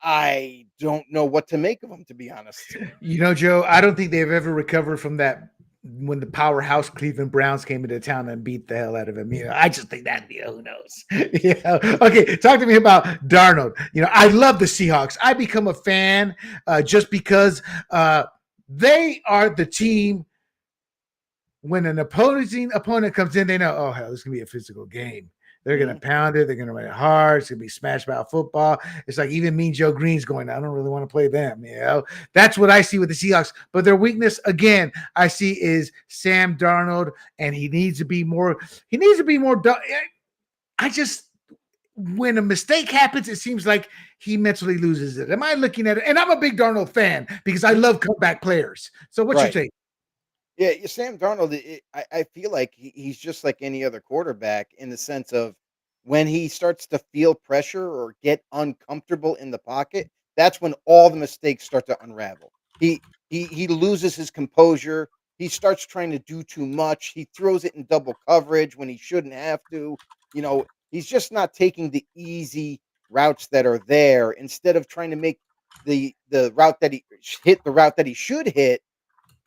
I don't know what to make of them, to be honest. Joe, I don't think they've ever recovered from that when the powerhouse Cleveland Browns came into town and beat the hell out of him. I just think that, who knows? Okay, talk to me about Darnold. I love the Seahawks. I become a fan just because they are the team. When an opposing opponent comes in, they know, oh, hell, this is going to be a physical game. They're going to pound it. They're going to run it hard. It's going to be smash mouth football. It's like even Mean Joe Green's going, I don't really want to play them. That's what I see with the Seahawks. But their weakness, again, I see is Sam Darnold, and he needs to be more. When a mistake happens, it seems like he mentally loses it. Am I looking at it? And I'm a big Darnold fan because I love comeback players. So what's your take? Yeah, Sam Darnold, I feel like he's just like any other quarterback in the sense of when he starts to feel pressure or get uncomfortable in the pocket, that's when all the mistakes start to unravel. He loses his composure. He starts trying to do too much. He throws it in double coverage when he shouldn't have to. He's just not taking the easy routes that are there instead of trying to make the route that he hit the route that he should hit.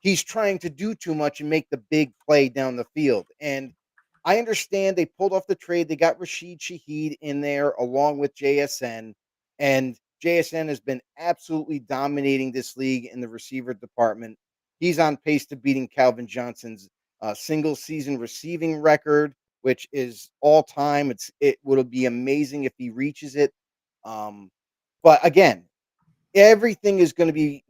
He's trying to do too much and make the big play down the field. And I understand they pulled off the trade. They got Rashid Shaheed in there along with JSN. And JSN has been absolutely dominating this league in the receiver department. He's on pace to beating Calvin Johnson's single season receiving record, which is all time. It would be amazing if he reaches it. But again, everything is going to be,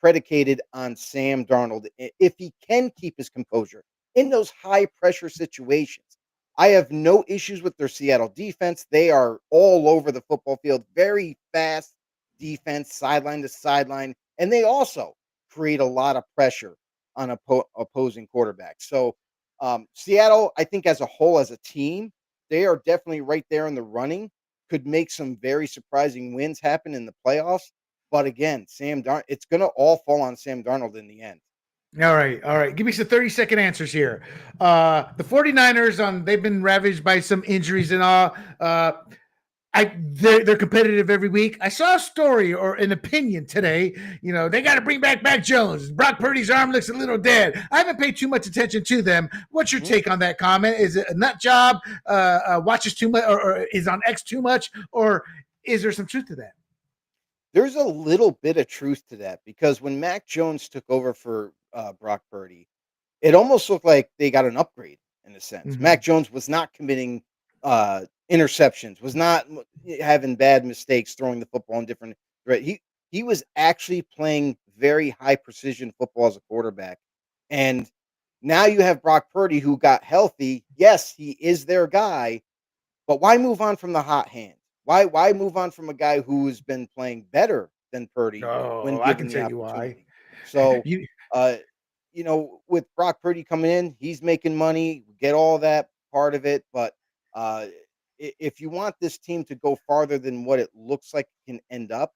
predicated on Sam Darnold if he can keep his composure in those high pressure situations. I have no issues with their Seattle defense. They are all over the football field, very fast defense, sideline to sideline, and they also create a lot of pressure on opposing quarterbacks. So Seattle, I think as a whole, as a team, they are definitely right there in the running, could make some very surprising wins happen in the playoffs. But again, Sam Darnold, it's going to all fall on Sam Darnold in the end. All right, all right. Give me some 30-second answers here. The 49ers, they've been ravaged by some injuries and all. They're competitive every week. I saw a story or an opinion today. They got to bring back Mac Jones. Brock Purdy's arm looks a little dead. I haven't paid too much attention to them. What's your take on that comment? Is it a nut job? Watches too much, or is on X too much, or is there some truth to that? There's a little bit of truth to that because when Mac Jones took over for Brock Purdy, it almost looked like they got an upgrade in a sense. Mm-hmm. Mac Jones was not committing interceptions, was not having bad mistakes throwing the football in different. Right, he was actually playing very high precision football as a quarterback, and now you have Brock Purdy who got healthy. Yes, he is their guy, but why move on from the hot hand? Why move on from a guy who's been playing better than Purdy when Oh, I can given the tell you why. opportunity? So, You uh, with Brock Purdy coming in, he's making money, get all that part of it. But uh, if you want this team to go farther than what it looks like it can end up,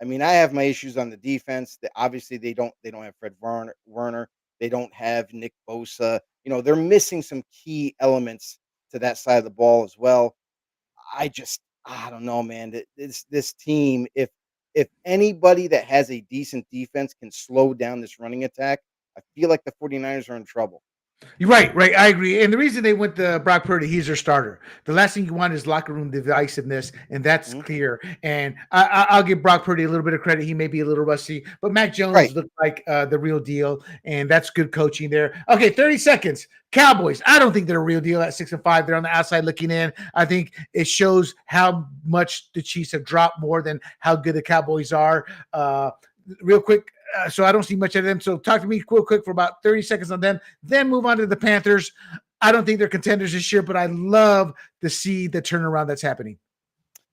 I mean, I have my issues on the defense. That obviously they don't have Fred Werner, they don't have Nick Bosa. They're missing some key elements to that side of the ball as well. I don't know, man. This team, if anybody that has a decent defense can slow down this running attack, I feel like the 49ers are in trouble. You're right, right. I agree. And the reason they went to Brock Purdy, he's their starter. The last thing you want is locker room divisiveness, and that's Mhm. clear. And I'll give Brock Purdy a little bit of credit. He may be a little rusty, but Mac Right. Jones looked like the real deal, and that's good coaching there. Okay, 30 seconds. Cowboys. I don't think they're a real deal at 6-5. They're on the outside looking in. I think it shows how much the Chiefs have dropped more than how good the Cowboys are. Real quick, so I don't see much of them. So talk to me real quick for about 30 seconds on them, then move on to the Panthers. I don't think they're contenders this year, but I love to see the turnaround that's happening.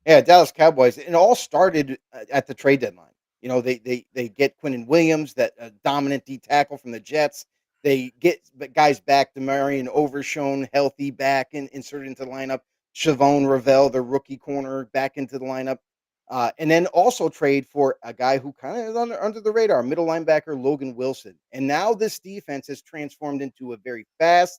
Yeah, Dallas Cowboys. It all started at the trade deadline. They get Quinnen Williams, that dominant D tackle from the Jets. They get guys back, Demarion Overshown, healthy back and inserted into the lineup. Chavon Ravel, the rookie corner, back into the lineup. And then also trade for a guy who kind of is under the radar, middle linebacker Logan Wilson. And now this defense has transformed into a very fast,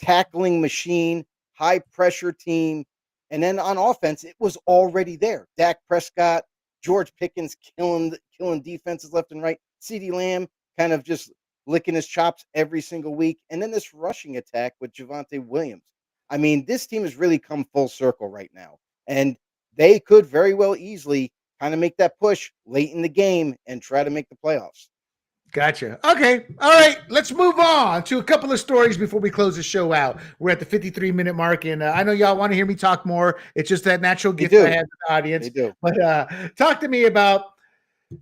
tackling machine, high pressure team. And then on offense, it was already there. Dak Prescott, George Pickens killing defenses left and right. CeeDee Lamb kind of just licking his chops every single week. And then this rushing attack with Javonte Williams. I mean, this team has really come full circle right now. And they could very well easily kind of make that push late in the game and try to make the playoffs. Gotcha. Okay. All right. Let's move on to a couple of stories before we close the show out. We're at the 53-minute mark, and I know y'all want to hear me talk more. It's just that natural gift I have with the audience. They do. But talk to me about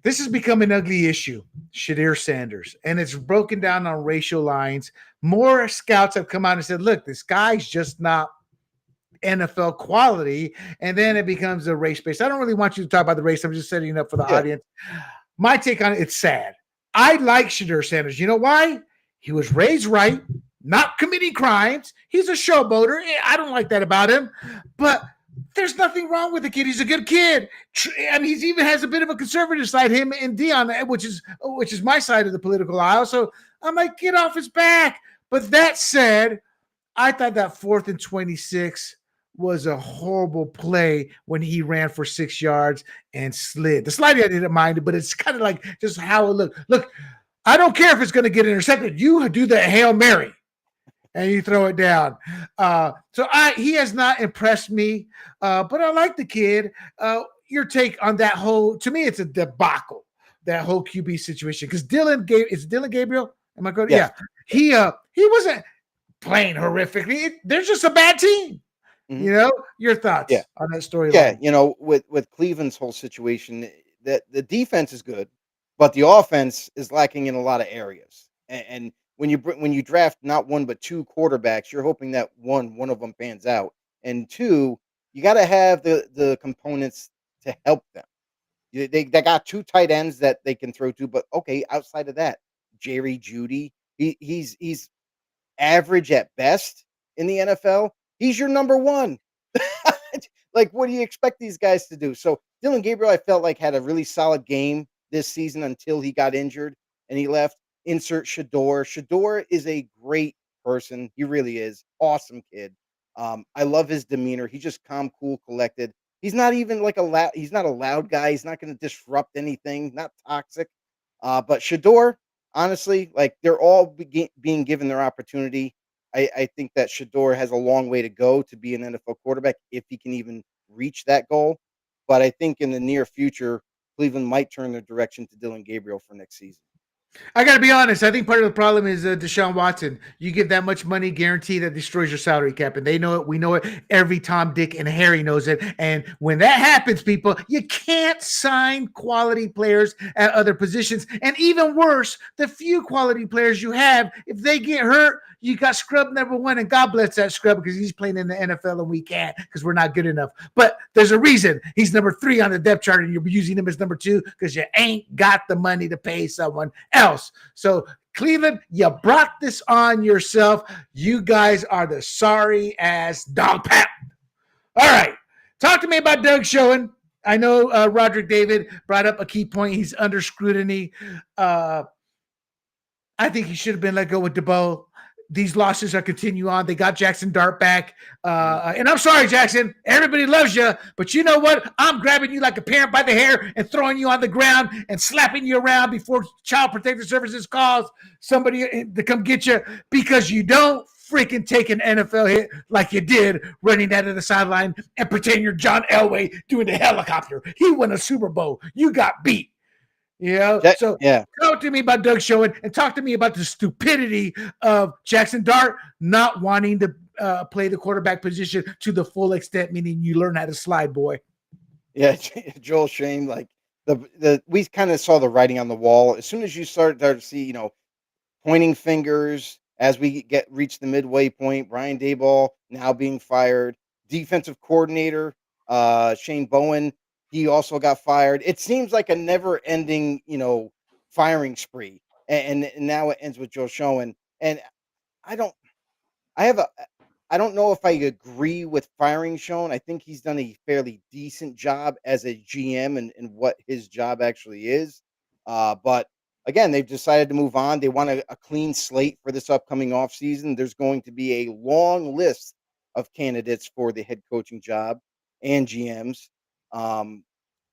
this has become an ugly issue, Shadir Sanders, and it's broken down on racial lines. More scouts have come out and said, look, this guy's just not NFL quality, and then it becomes a race-based. I don't really want you to talk about the race. I'm just setting it up for the audience. My take on it, it's sad. I like Shadir Sanders. You know why? He was raised right, not committing crimes. He's a showboater. I don't like that about him, but there's nothing wrong with the kid. He's a good kid. And he even has a bit of a conservative side, him and Dion, which is my side of the political aisle. So I'm like, get off his back. But that said, I thought that 4th and 26 was a horrible play when he ran for 6 yards and slid. The sliding I didn't mind, but it's kind of like just how it looked. Look, I don't care if it's going to get intercepted. You do the Hail Mary and you throw it down. He has not impressed me, but I like the kid. Your take on that whole, to me, it's a debacle, that whole QB situation. Because Dylan Gabriel? Am I good? Yes. Yeah. He wasn't playing horrifically. There's just a bad team. Mm-hmm. Your thoughts on that story? Yeah, with Cleveland's whole situation, the defense is good, but the offense is lacking in a lot of areas. And when you draft not one but two quarterbacks, you're hoping that one of them pans out, and two, you got to have the components to help them. They got two tight ends that they can throw to, but okay, outside of that, Jerry Jeudy, he's average at best in the NFL. He's your number one. Like, what do you expect these guys to do? So Dylan Gabriel, I felt like had a really solid game this season until he got injured and he left. insert Shador. Shador is a great person. He really is. Awesome kid. I love his demeanor. He's just calm, cool, collected. He's not even like he's not a loud guy. He's not going to disrupt anything, not toxic. But Shador, honestly, like they're all being given their opportunity. I think that Shador has a long way to go to be an NFL quarterback if he can even reach that goal. But I think in the near future, Cleveland might turn their direction to Dylan Gabriel for next season. I got to be honest. I think part of the problem is Deshaun Watson. You give that much money guaranteed, that destroys your salary cap. And they know it. We know it. Every Tom, Dick, and Harry knows it. And when that happens, people, you can't sign quality players at other positions. And even worse, the few quality players you have, if they get hurt, you got scrub number one. And God bless that scrub because he's playing in the NFL and we can't because we're not good enough. But there's a reason he's number 3 on the depth chart and you're using him as number 2 because you ain't got the money to pay someone else. So Cleveland, you brought this on yourself. You guys are the sorry ass dog pound. All right. Talk to me about Doug Schoen. I know Roderick David brought up a key point. He's under scrutiny. I think he should have been let go with DeBow. These losses are continue on. They got Jackson Dart back. And I'm sorry, Jackson. Everybody loves you. But you know what? I'm grabbing you like a parent by the hair and throwing you on the ground and slapping you around before Child Protective Services calls somebody to come get you because you don't freaking take an NFL hit like you did running out of the sideline and pretend you're John Elway doing the helicopter. He won a Super Bowl. You got beat. So talk to me about Doug Schoen and talk to me about the stupidity of Jackson Dart not wanting to play the quarterback position to the full extent, meaning you learn how to slide, boy. Yeah, Joel Shane, like we kind of saw the writing on the wall. As soon as you start to see, pointing fingers as we reach the midway point, Brian Daboll now being fired, defensive coordinator, Shane Bowen, he also got fired. It seems like a never-ending, firing spree, and now it ends with Joe Schoen. And I don't know if I agree with firing Schoen. I think he's done a fairly decent job as a GM and what his job actually is. But again, they've decided to move on. They want a clean slate for this upcoming offseason. There's going to be a long list of candidates for the head coaching job and GMs.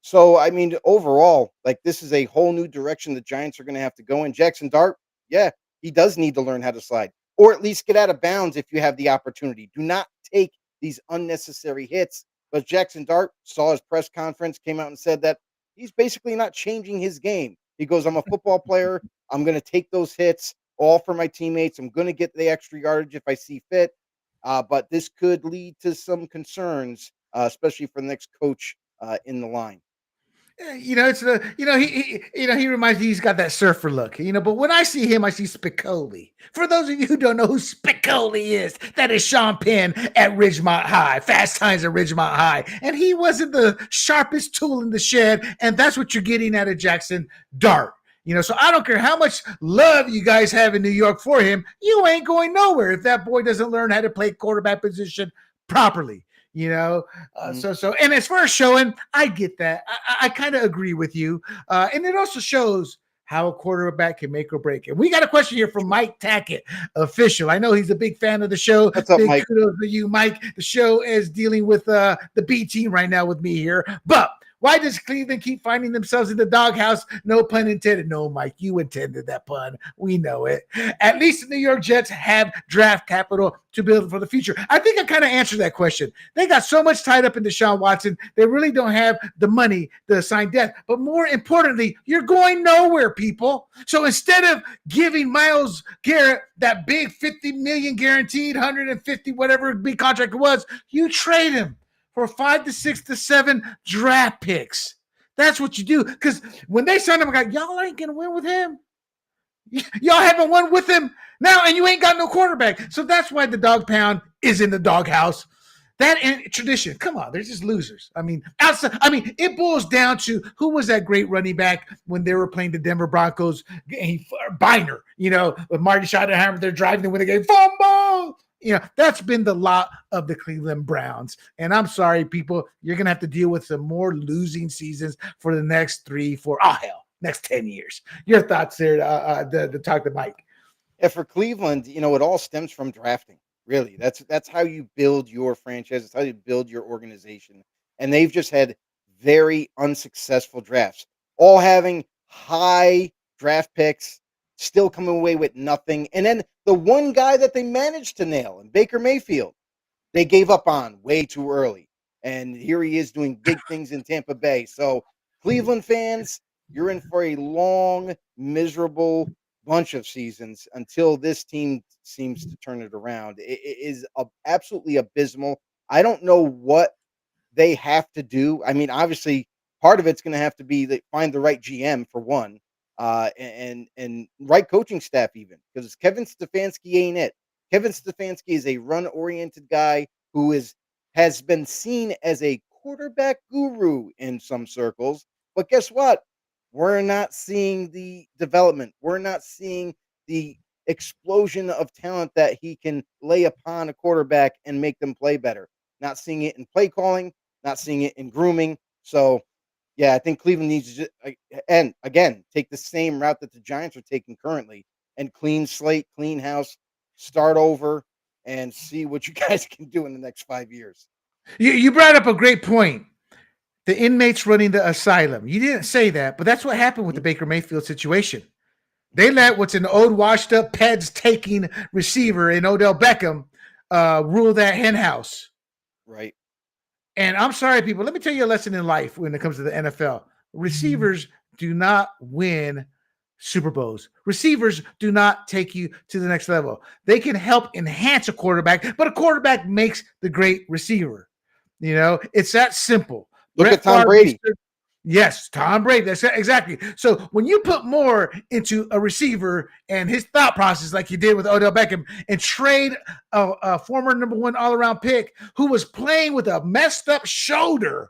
So, I mean, overall, like this is a whole new direction the Giants are going to have to go in. Jackson Dart, yeah, he does need to learn how to slide or at least get out of bounds if you have the opportunity. Do not take these unnecessary hits. But Jackson Dart saw his press conference, came out and said that he's basically not changing his game. He goes, I'm a football player. I'm going to take those hits all for my teammates. I'm going to get the extra yardage if I see fit. But this could lead to some concerns, especially for the next coach in the line. It's he reminds me he's got that surfer look, but when I see him, I see Spicoli. For those of you who don't know who Spicoli is, that is Sean Penn at Ridgemont High, Fast Times at Ridgemont High. And he wasn't the sharpest tool in the shed. And that's what you're getting out of Jackson Dart. So I don't care how much love you guys have in New York for him. You ain't going nowhere if that boy doesn't learn how to play quarterback position properly. So and as far as Schoen, I get that. I kind of agree with you. And it also shows how a quarterback can make or break. And we got a question here from Mike Tackett, official. I know he's a big fan of the show. What's up, big Mike? Kudos to you, Mike. The show is dealing with the B team right now with me here. But why does Cleveland keep finding themselves in the doghouse? No pun intended. No, Mike, you intended that pun. We know it. At least the New York Jets have draft capital to build for the future. I think I kind of answered that question. They got so much tied up in Deshaun Watson. They really don't have the money to sign death. But more importantly, you're going nowhere, people. So instead of giving Myles Garrett that big $50 million guaranteed, 150, whatever big contract it was, you trade him for 5 to 6 to 7 draft picks. That's what you do. Because when they signed him, I got, y'all ain't going to win with him. Y'all haven't won with him now, and you ain't got no quarterback. So that's why the dog pound is in the doghouse. That and tradition. Come on, they're just losers. It boils down to who was that great running back when they were playing the Denver Broncos? Biner, with Marty Schottenheimer, they're driving to win the game. Fumble! That's been the lot of the Cleveland Browns. And I'm sorry, people, you're going to have to deal with some more losing seasons for the next 3, 4, next 10 years. Your thoughts there, the talk to Mike. Yeah, for Cleveland, it all stems from drafting. Really, that's how you build your franchise. It's how you build your organization. And they've just had very unsuccessful drafts, all having high draft picks, still coming away with nothing. And then the one guy that they managed to nail, and Baker Mayfield, they gave up on way too early. And here he is doing big things in Tampa Bay. So, Cleveland fans, you're in for a long, miserable bunch of seasons until this team seems to turn it around. It is absolutely abysmal. I don't know what they have to do. I mean, obviously, part of it's going to have to be that find the right GM for one, and right coaching staff even, because Kevin Stefanski ain't it. Kevin Stefanski is a run-oriented guy who has been seen as a quarterback guru in some circles, but guess what? We're not seeing the development. We're not seeing the explosion of talent that he can lay upon a quarterback and make them play better. Not seeing it in play calling, not seeing it in grooming. So, yeah, I think Cleveland needs to and again, take the same route that the Giants are taking currently and clean slate, clean house, start over and see what you guys can do in the next 5 years. You brought up a great point. The inmates running the asylum. You didn't say that, but that's what happened with the Baker Mayfield situation. They let what's an old, washed-up, Peds-taking receiver in Odell Beckham rule that hen house. Right. And I'm sorry, people. Let me tell you a lesson in life when it comes to the NFL. Receivers do not win Super Bowls. Receivers do not take you to the next level. They can help enhance a quarterback, but a quarterback makes the great receiver. It's that simple. Look at Tom Brady. Yes, Tom Brady. That's exactly. So when you put more into a receiver and his thought process, like you did with Odell Beckham, and trade a former number 1 all-around pick who was playing with a messed up shoulder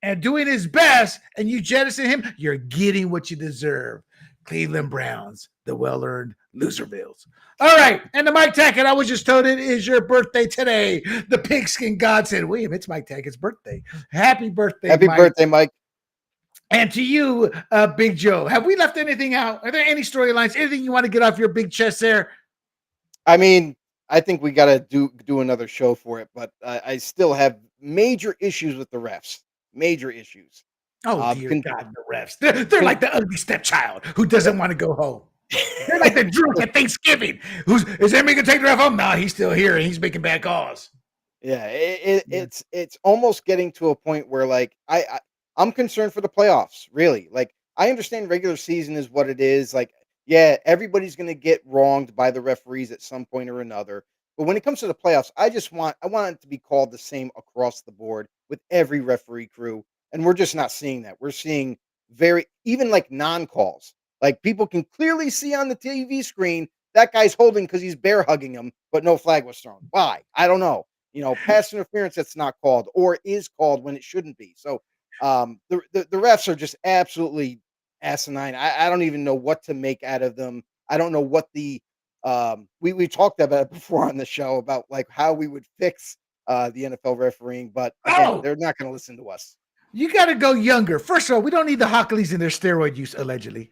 and doing his best, and you jettison him, you're getting what you deserve. Cleveland Browns, the well-earned Loservilles. All right, and the Mike Tackett, I was just told it is your birthday today. The pigskin god said, William, it's Mike Tackett's birthday. Happy birthday, Happy birthday, Mike. And to you, Big Joe, have we left anything out? Are there any storylines, anything you want to get off your big chest there? I mean, I think we got to do another show for it, but I still have major issues with the refs. Major issues. Oh, dear God, the refs. They're like the ugly stepchild who doesn't want to go home. They're like the drunk at Thanksgiving. Is anybody going to take the ref home? No, he's still here, and he's making bad calls. Yeah, it's almost getting to a point where, like, I'm concerned for the playoffs, really. Like, I understand regular season is what it is. Like, yeah, everybody's going to get wronged by the referees at some point or another. But when it comes to the playoffs, I want it to be called the same across the board with every referee crew. And we're just not seeing that. We're seeing even like non-calls. Like, people can clearly see on the TV screen that guy's holding because he's bear hugging him, but no flag was thrown. Why? I don't know. Pass interference that's not called or is called when it shouldn't be. So the refs are just absolutely asinine. I don't even know what to make out of them. I don't know what we talked about it before on the show about like how we would fix the NFL refereeing, but again, they're not going to listen to us. You got to go younger. First of all, we don't need the Hockleys in their steroid use, allegedly.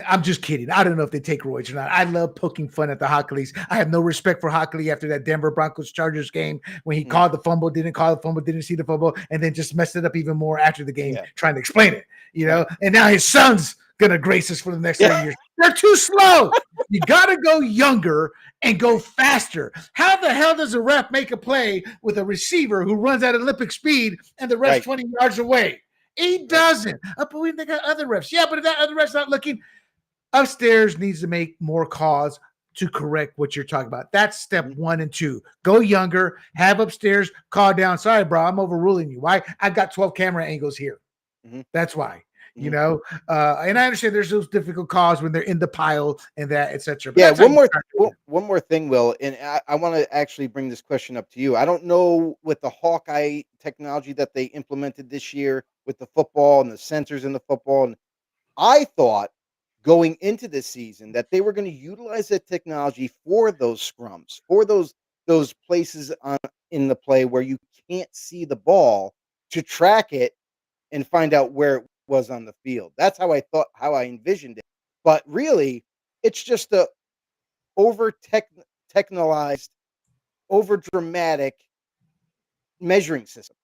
I'm just kidding. I don't know if they take roids or not. I love poking fun at the Hockleys. I have no respect for Hockley after that Denver Broncos Chargers game when he called the fumble, didn't call the fumble, didn't see the fumble, and then just messed it up even more after the game trying to explain it. And now his son's going to grace us for the next 30 years. They're too slow. You got to go younger and go faster. How the hell does a ref make a play with a receiver who runs at Olympic speed and the ref's 20 yards away? He doesn't. But they got other refs. Yeah, but if that other ref's not looking, upstairs needs to make more calls to correct what you're talking about. That's step 1 and 2. Go younger, have upstairs, call down. Sorry, bro, I'm overruling you. Why? I've got 12 camera angles here. That's why. And I understand there's those difficult calls when they're in the pile and that, etc. Yeah, one more thing, Will, and I want to actually bring this question up to you. I don't know with the Hawkeye technology that they implemented this year with the football and the sensors in the football, and I thought going into this season that they were going to utilize that technology for those scrums, for those places in the play where you can't see the ball to track it and find out where it was on the field. That's how I envisioned it. But really, it's just a over technologized, over dramatic measuring system.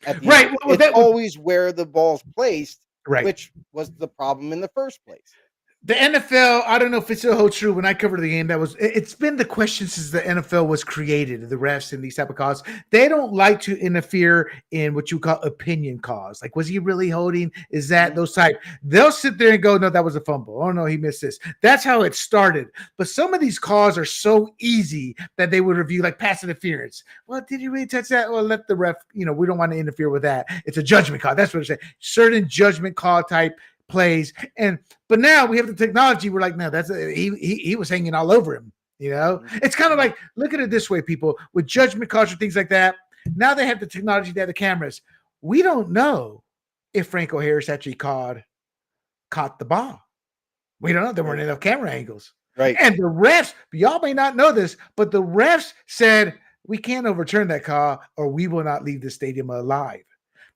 At the Right. end, Well, it's always where the ball's placed, right. which was the problem in the first place. The NFL, I don't know if it still holds true. When I covered the game, it's been the question since the NFL was created, the refs and these type of calls. They don't like to interfere in what you call opinion calls. Like, was he really holding? Is that those type? They'll sit there and go, no, that was a fumble. Oh, no, he missed this. That's how it started. But some of these calls are so easy that they would review, like pass interference. Well, did he really touch that? Well, let the ref, we don't want to interfere with that. It's a judgment call. That's what it's saying. Certain judgment call type plays, but now we have the technology. We're like, no, he was hanging all over him. It's kind of like, look at it this way, people, with judgment calls or things like that. Now they have the technology, they have the cameras. We don't know if Franco Harris actually caught the ball. We don't know. There weren't enough camera angles. Right. And the refs, y'all may not know this, but the refs said we can't overturn that call or we will not leave the stadium alive.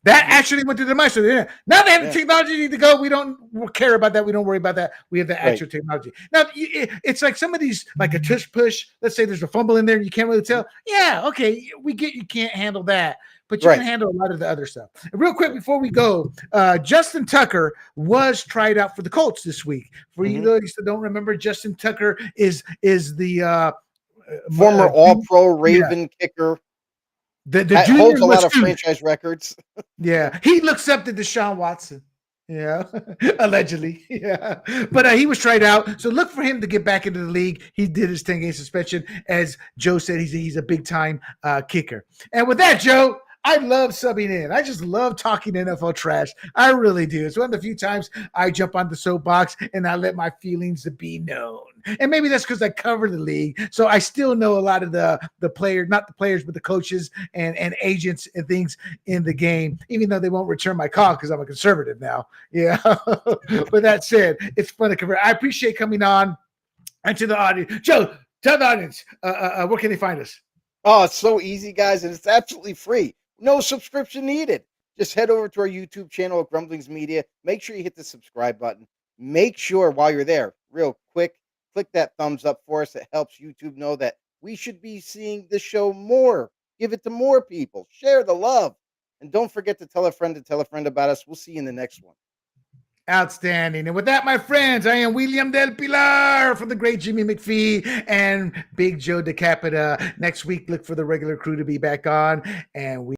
That actually went to the master. Now they have the technology to go. We don't care about that. We don't worry about that. We have the actual technology. Now, it's like some of these, like a tush push. Let's say there's a fumble in there and you can't really tell. Yeah, okay, we get you can't handle that, but you can handle a lot of the other stuff. And real quick before we go, Justin Tucker was tried out for the Colts this week. For you those that don't remember, Justin Tucker is the former All-Pro Raven kicker. The that holds a lot of franchise records. Yeah, he looks up to Deshaun Watson. Yeah, allegedly. Yeah, but he was tried out. So look for him to get back into the league. He did his 10-game suspension. As Joe said, he's a big-time kicker. And with that, Joe, I love subbing in. I just love talking NFL trash. I really do. It's one of the few times I jump on the soapbox and I let my feelings be known. And maybe that's because I cover the league. So I still know a lot of the players, not the players, but the coaches and agents and things in the game, even though they won't return my call because I'm a conservative now. Yeah. But that said, it's fun to cover. I appreciate coming on and to the audience. Joe, tell the audience, where can they find us? Oh, it's so easy, guys, and it's absolutely free. No subscription needed. Just head over to our YouTube channel at Grumblings Media. Make sure you hit the subscribe button. Make sure while you're there, real quick, click that thumbs up for us. It helps YouTube know that we should be seeing this show more. Give it to more people. Share the love. And don't forget to tell a friend about us. We'll see you in the next one. Outstanding. And with that, my friends, I am William Del Pilar from the great Jimmy McFee and Big Joe DeCapita. Next week, look for the regular crew to be back on. And we